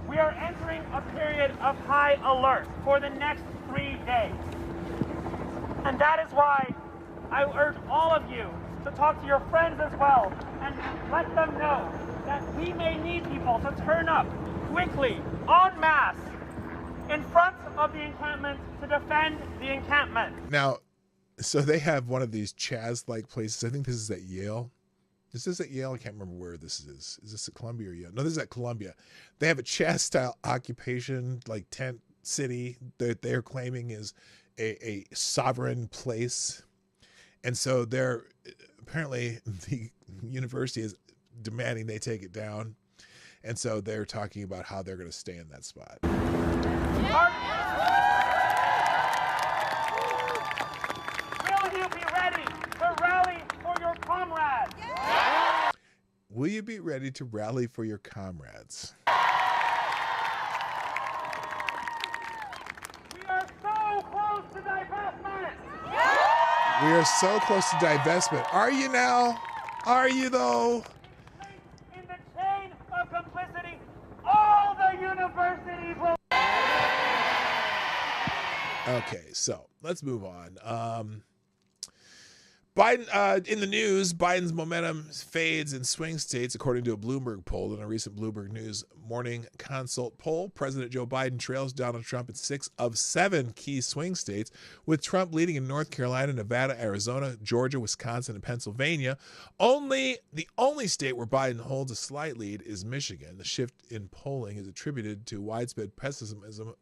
We are entering a period of high alert for the next 3 days. And that is why I urge all of you to talk to your friends as well and let them know that we may need people to turn up quickly, en masse, in front of the encampment to defend the encampment. Now, so they have one of these Chaz-like places. I think this is at Yale. Is this at Yale? I can't remember where this is. Is this at Columbia or Yale? No, this is at Columbia. They have a Chaz-style occupation, like tent city, that they're claiming is a sovereign place. And so they're apparently the university is demanding they take it down. And so they're talking about how they're going to stay in that spot. Will you be ready to rally for your comrades? Will you be ready to rally for your comrades? We are so close to divestment. We are so close to divestment. Are you now? Are you though? In the chain of complicity, all the universities Okay, so let's move on. Biden, in the news, Biden's momentum fades in swing states, according to a Bloomberg poll. In a recent Bloomberg News Morning Consult poll, President Joe Biden trails Donald Trump in 6 of 7 key swing states, with Trump leading in North Carolina, Nevada, Arizona, Georgia, Wisconsin, and Pennsylvania. The only state where Biden holds a slight lead is Michigan. The shift in polling is attributed to widespread pessimism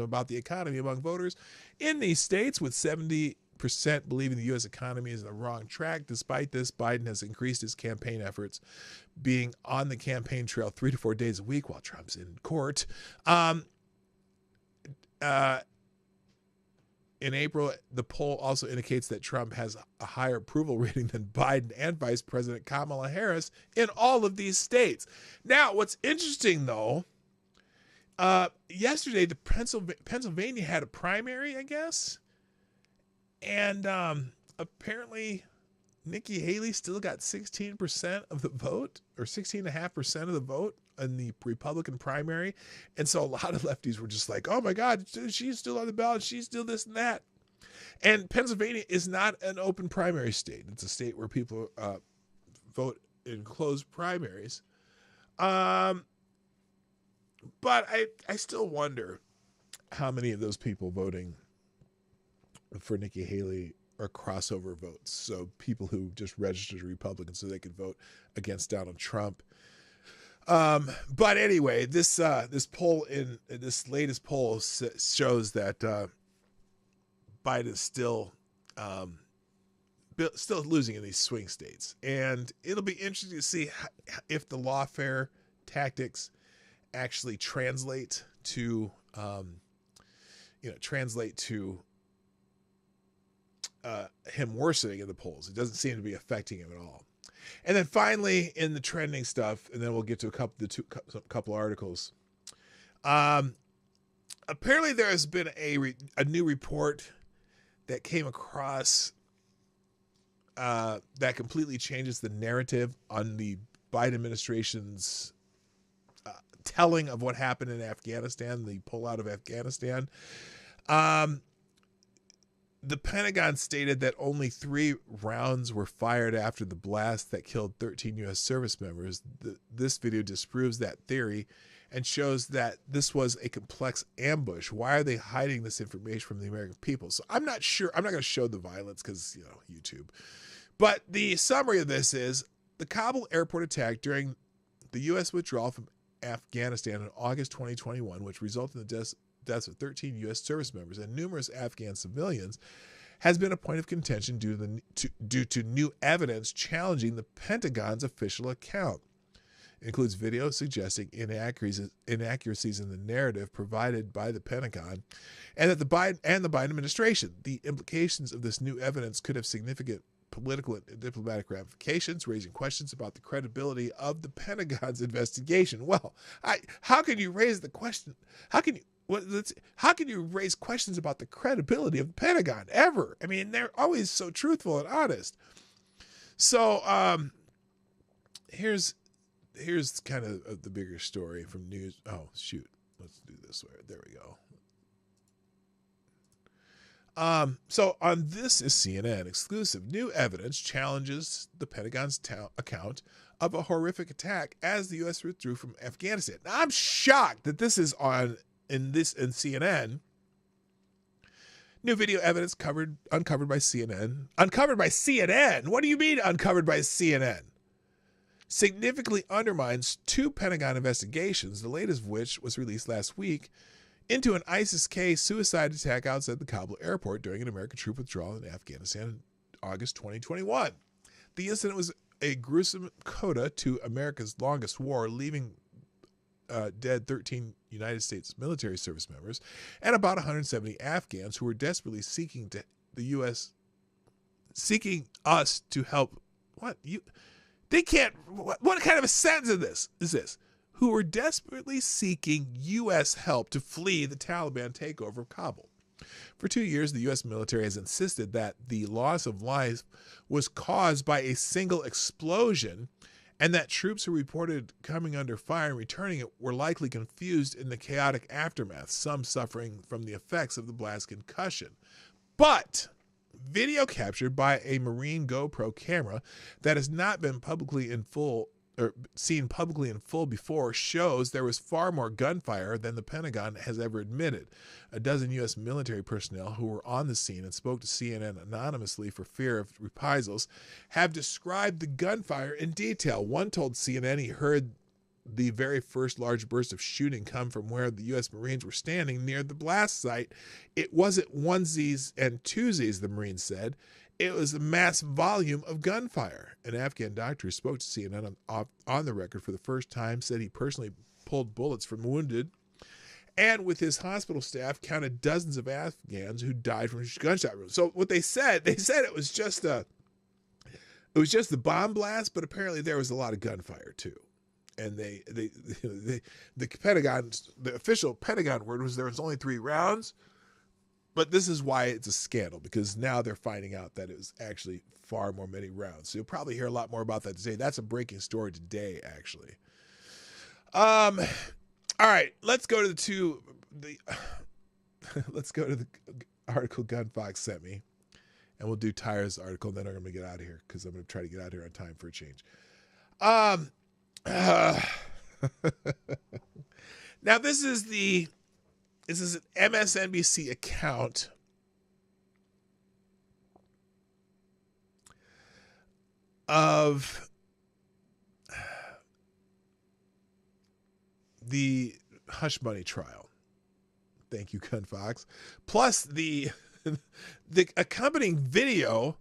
about the economy among voters in these states, with 70% believing the U.S. economy is on the wrong track. Despite this, Biden has increased his campaign efforts, being on the campaign trail 3 to 4 days a week while Trump's in court. In April, the poll also indicates that Trump has a higher approval rating than Biden and Vice President Kamala Harris in all of these states. Now, what's interesting, though, yesterday, the Pennsylvania had a primary, I guess. And apparently Nikki Haley still got 16% of the vote, or 16.5% of the vote in the Republican primary. And so a lot of lefties were just like, oh my God, she's still on the ballot. She's still this and that. And Pennsylvania is not an open primary state. It's a state where people vote in closed primaries. But I still wonder how many of those people voting for Nikki Haley are crossover votes. So people who just registered Republicans so they could vote against Donald Trump. But anyway, this poll this latest poll shows that Biden is still losing in these swing states, and it'll be interesting to see if the lawfare tactics actually translate to him worsening in the polls. It doesn't seem to be affecting him at all. And then finally, in the trending stuff, and then we'll get to a couple articles. Apparently, there has been a new report that came across that completely changes the narrative on the Biden administration's telling of what happened in Afghanistan, the pullout of Afghanistan. The Pentagon stated that only 3 rounds were fired after the blast that killed 13 U.S. service members. This video disproves that theory and shows that this was a complex ambush. Why are they hiding this information from the American people? So I'm not sure. I'm not going to show the violence because, YouTube. But the summary of this is the Kabul airport attack during the U.S. withdrawal from Afghanistan in August 2021, which resulted in the deaths of 13 U.S. service members and numerous Afghan civilians, has been a point of contention due to new evidence challenging the Pentagon's official account. It includes video suggesting inaccuracies in the narrative provided by the Pentagon and that the Biden administration. The implications of this new evidence could have significant political and diplomatic ramifications, raising questions about the credibility of the Pentagon's investigation. Well, how can you raise the question? How can you raise questions about the credibility of the Pentagon ever? I mean, they're always so truthful and honest. So here's kind of the bigger story from news. Oh, shoot. Let's do this. There we go. So on This Is CNN exclusive, new evidence challenges the Pentagon's account of a horrific attack as the U.S. withdrew from Afghanistan. Now, I'm shocked that this is in CNN. New video evidence uncovered by CNN. Uncovered by CNN? What do you mean uncovered by CNN? Significantly undermines 2 Pentagon investigations, the latest of which was released last week, into an ISIS-K suicide attack outside the Kabul airport during an American troop withdrawal in Afghanistan in August 2021. The incident was a gruesome coda to America's longest war, leaving dead 13 United States military service members and about 170 Afghans who were desperately seeking us to help. What kind of a sentence is this? Who were desperately seeking U.S. help to flee the Taliban takeover of Kabul. For 2 years, the U.S. military has insisted that the loss of life was caused by a single explosion and that troops who reported coming under fire and returning it were likely confused in the chaotic aftermath, some suffering from the effects of the blast concussion. But video captured by a Marine GoPro camera that has not been publicly in full or seen publicly in full before shows there was far more gunfire than the Pentagon has ever admitted. A dozen U.S. military personnel who were on the scene and spoke to CNN anonymously for fear of reprisals have described the gunfire in detail. One told CNN he heard the very first large burst of shooting come from where the U.S. Marines were standing near the blast site. It wasn't onesies and twosies, the Marine said. It was a mass volume of gunfire. An Afghan doctor who spoke to CNN on the record for the first time said he personally pulled bullets from wounded and with his hospital staff counted dozens of Afghans who died from gunshot wounds. So what they said it was just the bomb blast, but apparently there was a lot of gunfire too. And the Pentagon, the official Pentagon word was there was only 3 rounds. But this is why it's a scandal, because now they're finding out that it was actually far more many rounds. So you'll probably hear a lot more about that today. That's a breaking story today, actually. All right, let's go to the article Gunfox sent me, and we'll do Tyra's article. And then I'm going to get out of here because I'm going to try to get out of here on time for a change. Now this is an MSNBC account of the hush money trial. Thank you, Gunfox. Plus the accompanying video,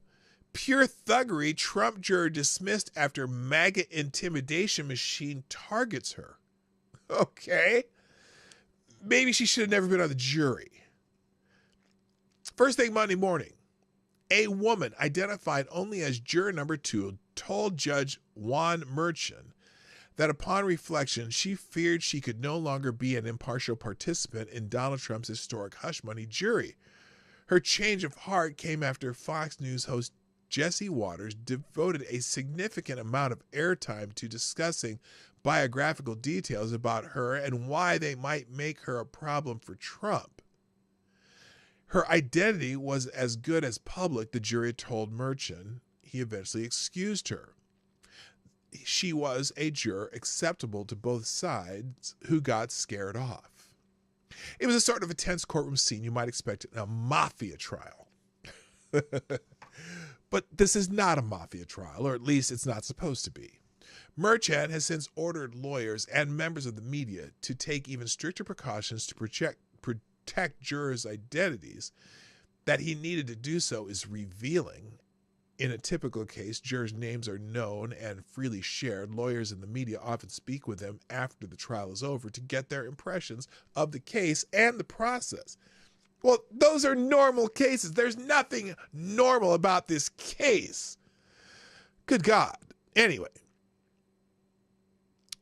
pure thuggery, Trump juror dismissed after MAGA intimidation machine targets her. Okay. Maybe she should have never been on the jury. First thing Monday morning, a woman identified only as juror number 2 told Judge Juan Merchan that upon reflection, she feared she could no longer be an impartial participant in Donald Trump's historic hush money jury. Her change of heart came after Fox News host Jesse Waters devoted a significant amount of airtime to discussing biographical details about her and why they might make her a problem for Trump. Her identity was as good as public, the jury told Merchan. He eventually excused her. She was a juror acceptable to both sides who got scared off. It was a sort of a tense courtroom scene you might expect in a mafia trial. But this is not a mafia trial, or at least it's not supposed to be. Merchan has since ordered lawyers and members of the media to take even stricter precautions to protect jurors' identities. That he needed to do so is revealing. In a typical case, jurors' names are known and freely shared. Lawyers and the media often speak with them after the trial is over to get their impressions of the case and the process. Well, those are normal cases. There's nothing normal about this case. Good God. Anyway.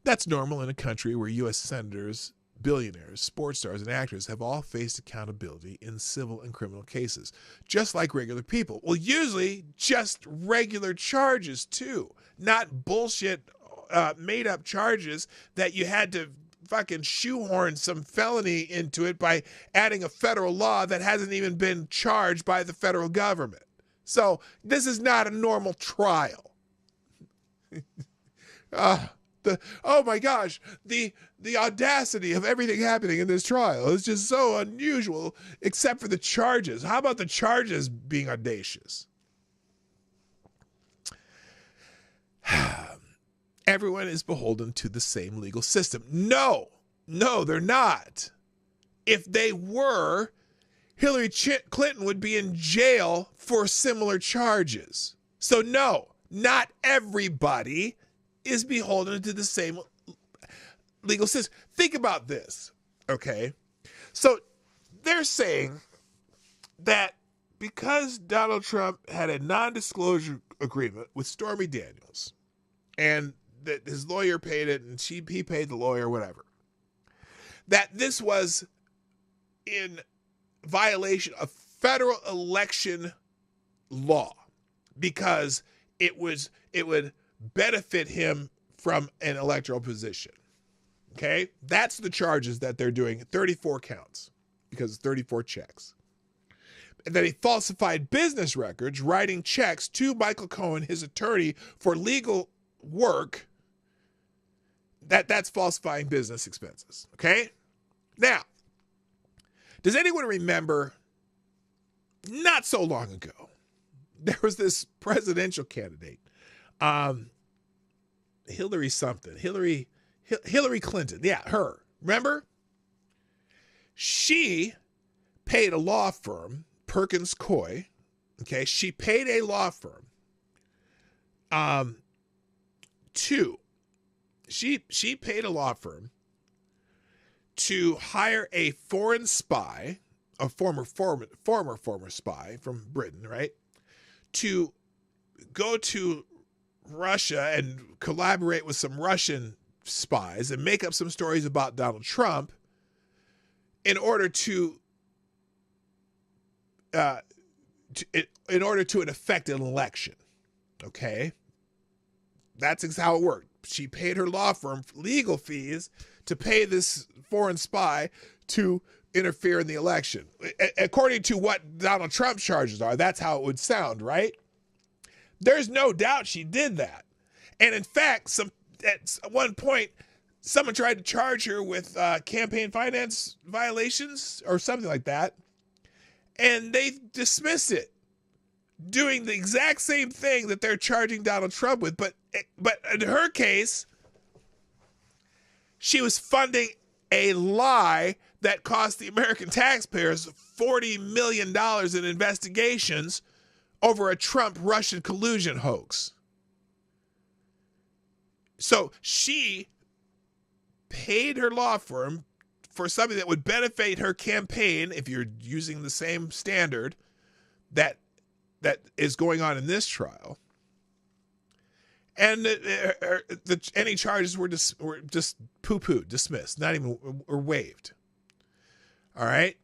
That's normal in a country where U.S. senators, billionaires, sports stars, and actors have all faced accountability in civil and criminal cases, just like regular people. Well, usually just regular charges, too. Not bullshit, made-up charges that you had to fucking shoehorn some felony into it by adding a federal law that hasn't even been charged by the federal government. So this is not a normal trial. Oh my gosh, the audacity of everything happening in this trial is just so unusual, except for the charges. How about the charges being audacious? Everyone is beholden to the same legal system. No, they're not. If they were, Hillary Clinton would be in jail for similar charges. So no, not everybody is beholden to the same legal system. Think about this, okay? So they're saying that because Donald Trump had a non-disclosure agreement with Stormy Daniels and that his lawyer paid it and he paid the lawyer, whatever, that this was in violation of federal election law because it would benefit him from an electoral position. Okay? That's the charges that they're doing. 34 counts because 34 checks. And that he falsified business records, writing checks to Michael Cohen, his attorney, for legal work. That's falsifying business expenses. Okay? Now, does anyone remember not so long ago, there was this presidential candidate, Hillary Clinton. Yeah, her. Remember? She paid a law firm, Perkins Coie. Okay, she paid a law firm she paid a law firm to hire a foreign spy, a former spy from Britain, right? To go to Russia and collaborate with some Russian spies and make up some stories about Donald Trump in order to affect an election. Okay? That's how it worked. She paid her law firm legal fees to pay this foreign spy to interfere in the election. According to what Donald Trump's charges are, that's how it would sound, right? There's no doubt she did that. And in fact, at one point, someone tried to charge her with campaign finance violations or something like that, and they dismissed it, doing the exact same thing that they're charging Donald Trump with. But in her case, she was funding a lie that cost the American taxpayers $40 million in investigations over a Trump-Russian collusion hoax. So she paid her law firm for something that would benefit her campaign, if you're using the same standard that is going on in this trial. And any charges were just poo-pooed, dismissed, not even or waived. All right?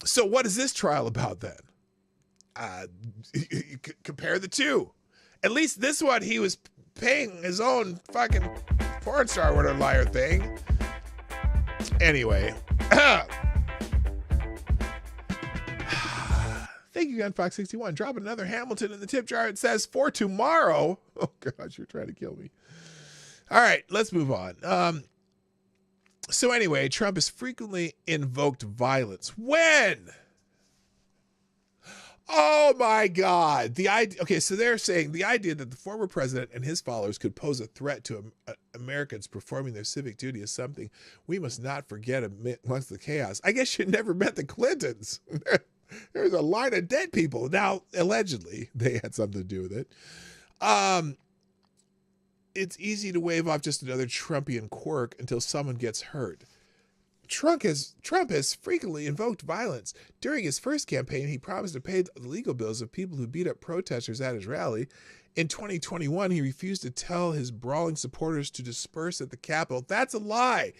So what is this trial about then? You compare the two. At least this one, he was paying his own fucking porn star with a liar thing. Anyway. Thank you, GunFox61. Drop another Hamilton in the tip jar. It says, for tomorrow. Oh, gosh, you're trying to kill me. All right, let's move on. So anyway, Trump has frequently invoked violence. When? Oh, my God. So they're saying the idea that the former president and his followers could pose a threat to Americans performing their civic duty is something we must not forget amongst the chaos. I guess you never met the Clintons. There's a line of dead people. Now, allegedly, they had something to do with it. It's easy to wave off just another Trumpian quirk until someone gets hurt. Trump has frequently invoked violence. During his first campaign, he promised to pay the legal bills of people who beat up protesters at his rally. In 2021, he refused to tell his brawling supporters to disperse at the Capitol. That's a lie.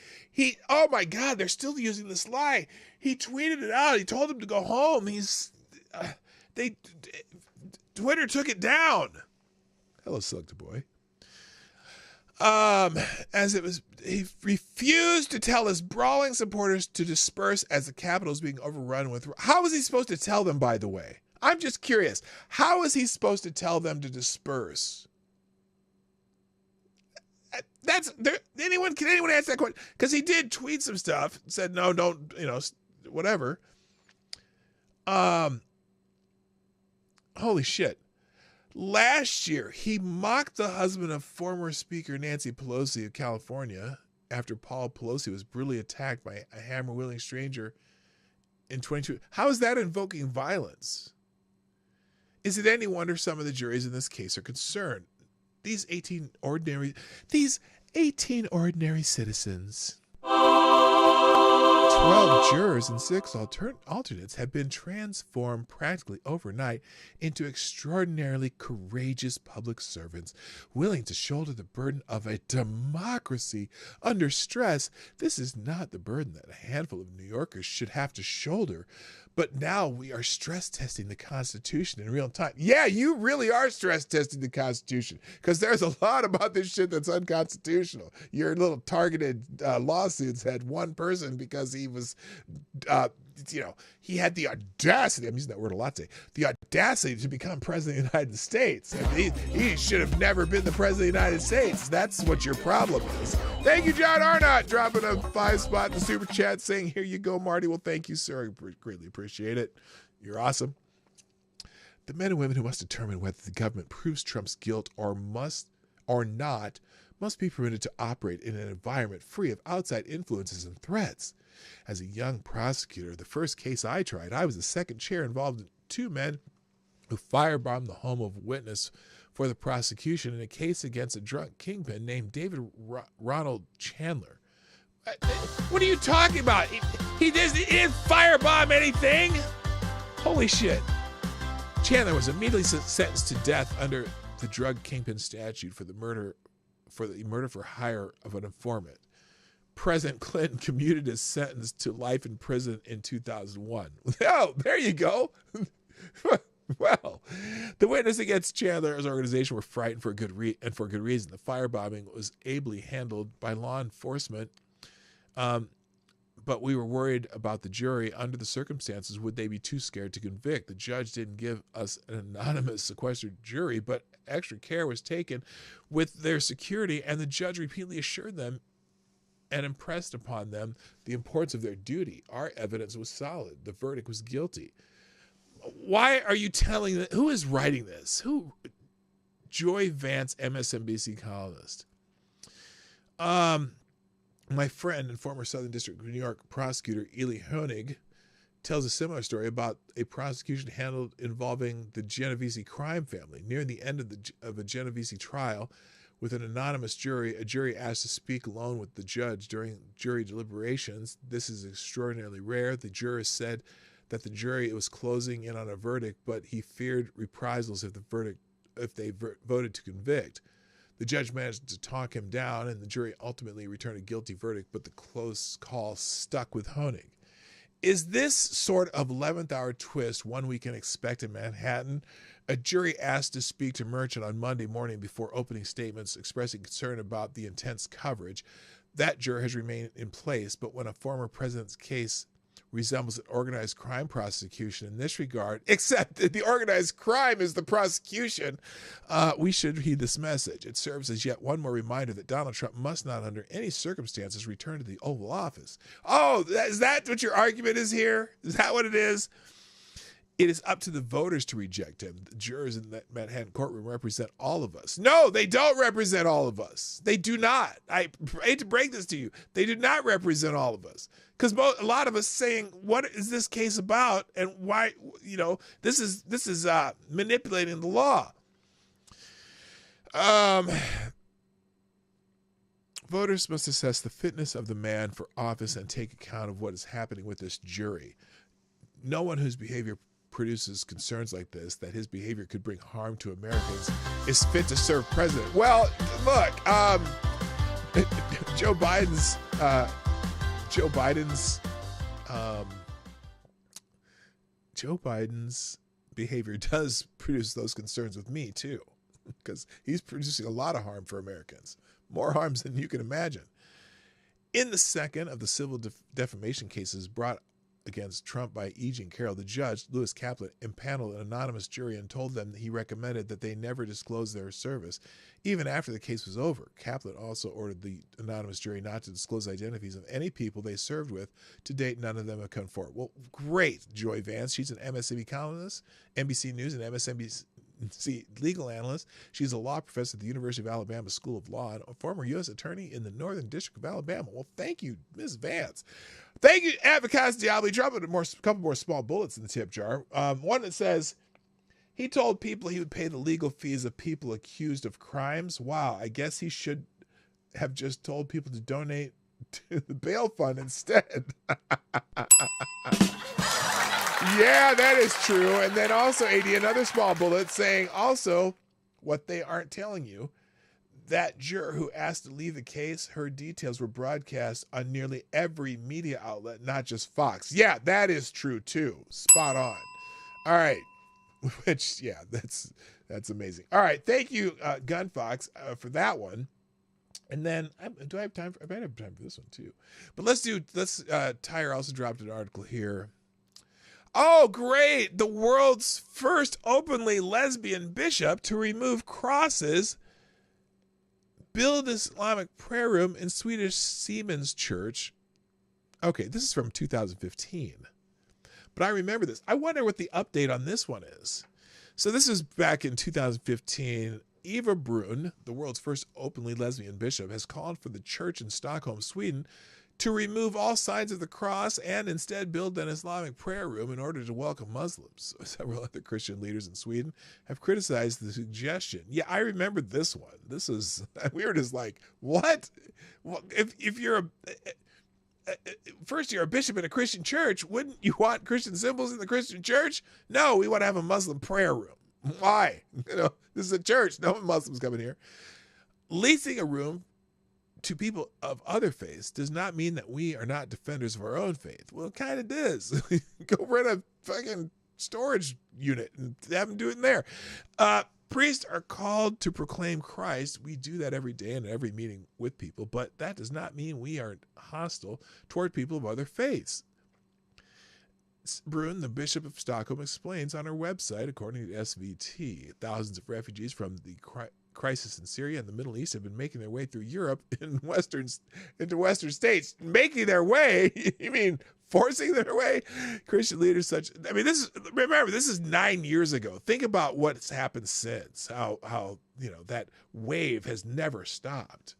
Oh my God, they're still using this lie. He tweeted it out. He told them to go home. Twitter took it down. Hello, Selecta Boy. He refused to tell his brawling supporters to disperse as the Capitol is being overrun with. How was he supposed to tell them, by the way? I'm just curious. How is he supposed to tell them to disperse? Can anyone answer that question? Because he did tweet some stuff, said no, don't, whatever. Holy shit. Last year, he mocked the husband of former Speaker Nancy Pelosi of California after Paul Pelosi was brutally attacked by a hammer-wielding stranger in 2022. How is that invoking violence? Is it any wonder some of the juries in this case are concerned? These 18 ordinary citizens, 12 jurors and 6 alternates have been transformed practically overnight into extraordinarily courageous public servants willing to shoulder the burden of a democracy under stress. This is not the burden that a handful of New Yorkers should have to shoulder, But now we are stress testing the Constitution in real time. Yeah, you really are stress testing the Constitution because there's a lot about this shit that's unconstitutional. Your little targeted lawsuits had one person because he was, he had the audacity, I'm using that word a lot today, the audacity to become president of the United States. I mean, he should have never been the president of the United States. That's what your problem is. Thank you, John Arnott, dropping a 5-spot in the super chat saying, here you go, Marty. Well, thank you, sir. I greatly appreciate it. You're awesome. The men and women who must determine whether the government proves Trump's guilt or not must be permitted to operate in an environment free of outside influences and threats. As a young prosecutor, the first case I tried, I was the second chair involved in 2 men who firebombed the home of a witness for the prosecution in a case against a drug kingpin named David Ronald Chandler. What are you talking about? He didn't firebomb anything. Holy shit. Chandler was immediately sentenced to death under the drug kingpin statute for the murder for hire of an informant. President Clinton commuted his sentence to life in prison in 2001. Oh, there you go. Well, the witness against Chandler's organization were frightened for good reason. The firebombing was ably handled by law enforcement, but we were worried about the jury. Under the circumstances, would they be too scared to convict? The judge didn't give us an anonymous sequestered jury, but extra care was taken with their security, and the judge repeatedly assured them and impressed upon them the importance of their duty. Our evidence was solid. The verdict was guilty. Why are you telling that? Who is writing this? Who? Joy Vance, MSNBC columnist. My friend and former Southern District of New York prosecutor Eli Honig tells a similar story about a prosecution handled involving the Genovese crime family. Near the end of a Genovese trial, with an anonymous jury, a jury asked to speak alone with the judge during jury deliberations. This is extraordinarily rare. The juror said that the jury was closing in on a verdict, but he feared reprisals if they voted to convict. The judge managed to talk him down, and the jury ultimately returned a guilty verdict, but the close call stuck with Honig. Is this sort of 11th hour twist one we can expect in Manhattan? A jury asked to speak to Merchant on Monday morning before opening statements expressing concern about the intense coverage. That juror has remained in place, but when a former president's case resembles an organized crime prosecution in this regard, except that the organized crime is the prosecution, we should heed this message. It serves as yet one more reminder that Donald Trump must not under any circumstances return to the Oval Office. Oh, is that what your argument is here? Is that what it is? It is up to the voters to reject him. The jurors in that Manhattan courtroom represent all of us. No, they don't represent all of us. They do not. I hate to break this to you. They do not represent all of us. Because a lot of us saying, what is this case about? And why, this is manipulating the law. Voters must assess the fitness of the man for office and take account of what is happening with this jury. No one whose behavior produces concerns like this, that his behavior could bring harm to Americans, is fit to serve president. Well, look, Joe Biden's behavior does produce those concerns with me too, because he's producing a lot of harm for Americans, more harms than you can imagine. In the second of the civil defamation cases brought against Trump by E. Jean Carroll, the judge, Lewis Kaplan, impaneled an anonymous jury and told them that he recommended that they never disclose their service, even after the case was over. Kaplan also ordered the anonymous jury not to disclose identities of any people they served with. To date, none of them have come forward. Well, great, Joy Vance. She's an MSNBC columnist, NBC News, and MSNBC legal analyst. She's a law professor at the University of Alabama School of Law and a former U.S. attorney in the Northern District of Alabama. Well, thank you, Ms. Vance. Thank you, Advocates Diablo. Dropping a couple more small bullets in the tip jar. One that says, he told people he would pay the legal fees of people accused of crimes. Wow, I guess he should have just told people to donate to the bail fund instead. Yeah, that is true. And then also, AD, another small bullet saying also what they aren't telling you, That juror who asked to leave the case, her details were broadcast on nearly every media outlet, not just Fox. Yeah, that is true too. Spot on. All right. Which, yeah, that's amazing. All right. Thank you, Gun Fox, for that one. And then, do I have time? I might have time for this one too. But Tyre also dropped an article here. Oh, great. The world's first openly lesbian bishop to remove crosses, build Islamic prayer room in Swedish Siemens Church. Okay, this is from 2015. But I remember this. I wonder what the update on this one is. So this is back in 2015. Eva Brun, the world's first openly lesbian bishop, has called for the church in Stockholm, Sweden, to remove all signs of the cross and instead build an Islamic prayer room in order to welcome Muslims. Several other Christian leaders in Sweden have criticized the suggestion. Yeah, I remember this one. This is, we were just like, what? Well, if you're first you're a bishop in a Christian church, wouldn't you want Christian symbols in the Christian church? No, we want to have a Muslim prayer room. Why? This is a church. No Muslims coming here. Leasing a room to people of other faiths does not mean that we are not defenders of our own faith. Well, it kind of does. Go rent a fucking storage unit and have them do it in there. Priests are called to proclaim Christ. We do that every day and every meeting with people, but that does not mean we are hostile toward people of other faiths. Brun, the Bishop of Stockholm, explains on her website, according to SVT, thousands of refugees from the crisis in Syria and the Middle East have been making their way through Europe into Western states. Making their way? You mean forcing their way? Christian leaders remember, this is 9 years ago. Think about what's happened since. How that wave has never stopped.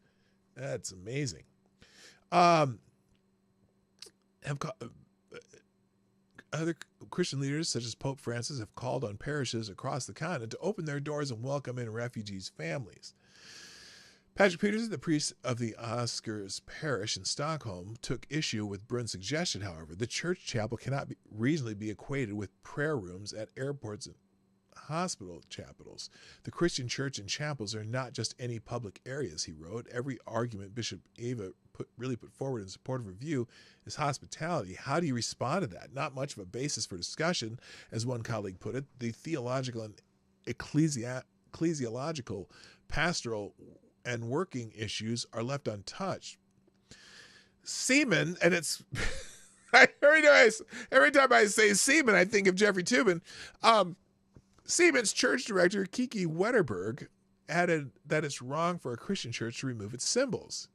That's amazing. Other Christian leaders, such as Pope Francis, have called on parishes across the continent to open their doors and welcome in refugees' families. Patrick Peterson, the priest of the Oscars parish in Stockholm, took issue with Brun's suggestion, however. The church chapel cannot reasonably be equated with prayer rooms at airports and hospital chapels. The Christian church and chapels are not just any public areas, he wrote. Every argument Bishop Eva put forward in support of her view is hospitality. How do you respond to that? Not much of a basis for discussion, as one colleague put it. The theological and ecclesiological, pastoral, and working issues are left untouched. Seaman, and it's every time I say Seaman, I think of Jeffrey Toobin. Siemens church director Kiki Wetterberg added that it's wrong for a Christian church to remove its symbols.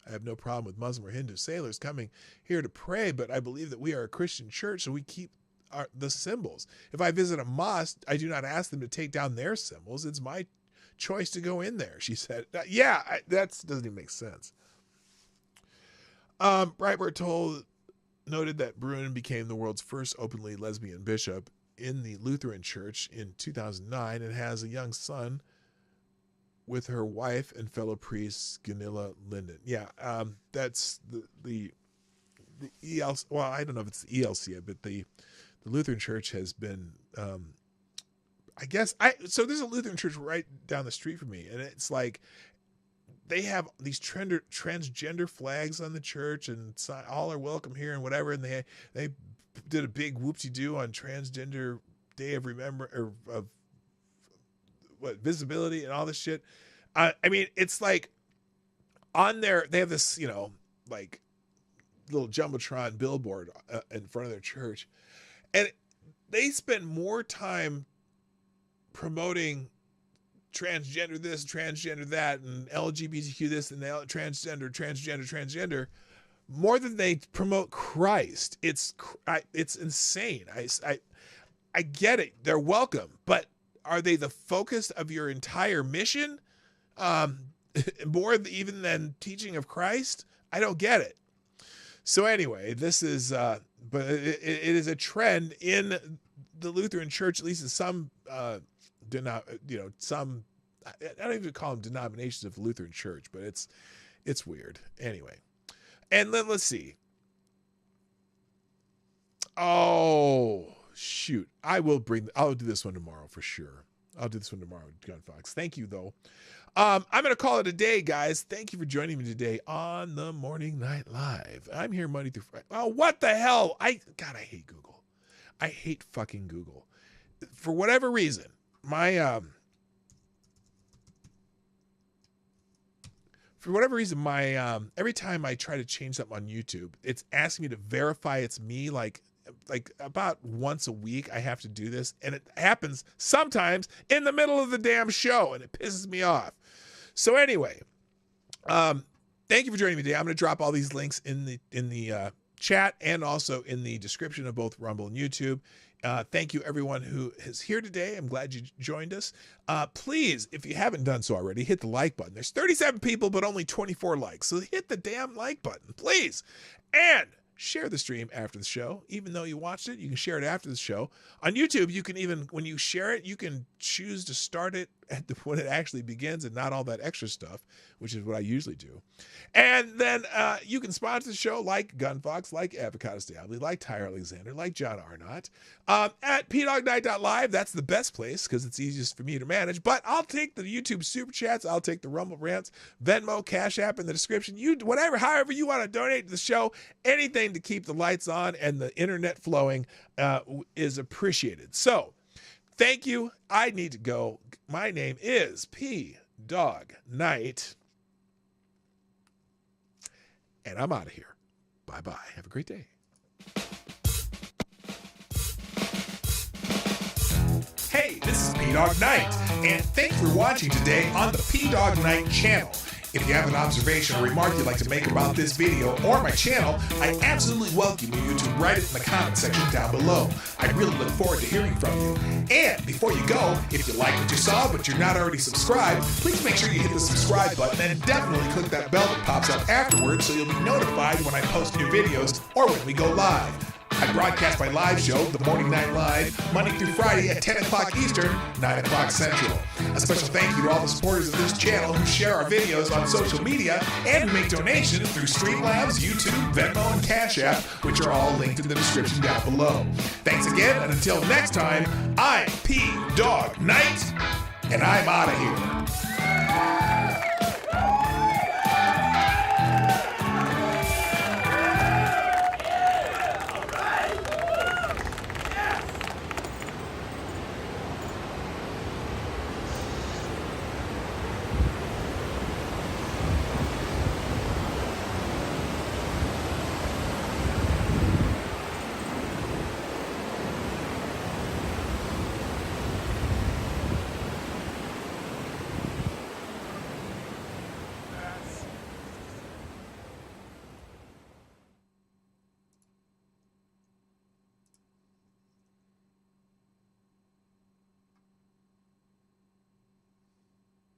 I have no problem with Muslim or Hindu sailors coming here to pray, but I believe that we are a Christian church, so we keep the symbols. If I visit a mosque, I do not ask them to take down their symbols. It's my choice to go in there, she said. That doesn't even make sense. Breitbart noted that Brun became the world's first openly lesbian bishop in the Lutheran Church in 2009 and has a young son with her wife and fellow priest Gunilla Linden. Yeah, that's the ELC. Well, I don't know if it's the ELC, but the Lutheran Church has been, so there's a Lutheran church right down the street from me, and it's like they have these transgender flags on the church, and all are welcome here and whatever, and they did a big whoop-de-doo on Transgender Day of visibility and all this shit. It's like on there, they have this, like little Jumbotron billboard in front of their church. And they spend more time promoting transgender this, transgender that, and LGBTQ this, and transgender, more than they promote Christ. It's insane. I get it. They're welcome, but are they the focus of your entire mission? More even than teaching of Christ? I don't get it. So anyway, this is, but it is a trend in the Lutheran Church, at least in some, some, I don't even call them denominations of the Lutheran Church, but it's weird. Anyway. And then let's see. Oh, shoot. I'll do this one tomorrow for sure. I'll do this one tomorrow, Gunfox. Thank you, though. I'm going to call it a day, guys. Thank you for joining me today on the Morning Night Live. I'm here Monday through Friday. Oh, what the hell? I hate Google. I hate fucking Google. For whatever reason, my every time I try to change something on YouTube, it's asking me to verify it's me. Like about once a week, I have to do this, and it happens sometimes in the middle of the damn show, and it pisses me off. So anyway, thank you for joining me today. I'm going to drop all these links in the chat and also in the description of both Rumble and YouTube. Thank you, everyone who is here today. I'm glad you joined us. Please, if you haven't done so already, hit the like button. There's 37 people, but only 24 likes. So hit the damn like button, please. And share the stream after the show. Even though you watched it, you can share it after the show. On YouTube, you can even, when you share it, you can choose to start it at when it actually begins and not all that extra stuff, which is what I usually do. And then you can sponsor the show like Gunfox, like Avocado Stably, like Tyre Alexander, like John Arnott. At pdognight.live, that's the best place because it's easiest for me to manage. But I'll take the YouTube Super Chats. I'll take the Rumble Rants, Venmo, Cash App in the description. Whatever, however you want to donate to the show, anything to keep the lights on and the internet flowing is appreciated. So, thank you. I need to go. My name is P. Dawg Knight. And I'm out of here. Bye-bye. Have a great day. Hey, this is P. Dawg Knight, and thanks for watching today on the P. Dawg Knight channel. If you have an observation or remark you'd like to make about this video or my channel, I absolutely welcome you to write it in the comment section down below. I really look forward to hearing from you. And before you go, if you like what you saw but you're not already subscribed, please make sure you hit the subscribe button and definitely click that bell that pops up afterwards so you'll be notified when I post new videos or when we go live. I broadcast my live show, The Morning Night Live, Monday through Friday at 10 o'clock Eastern, 9 o'clock Central. A special thank you to all the supporters of this channel who share our videos on social media and who make donations through Streamlabs, YouTube, Venmo, and Cash App, which are all linked in the description down below. Thanks again, and until next time, I'm P. Dawg Knight, and I'm out of here.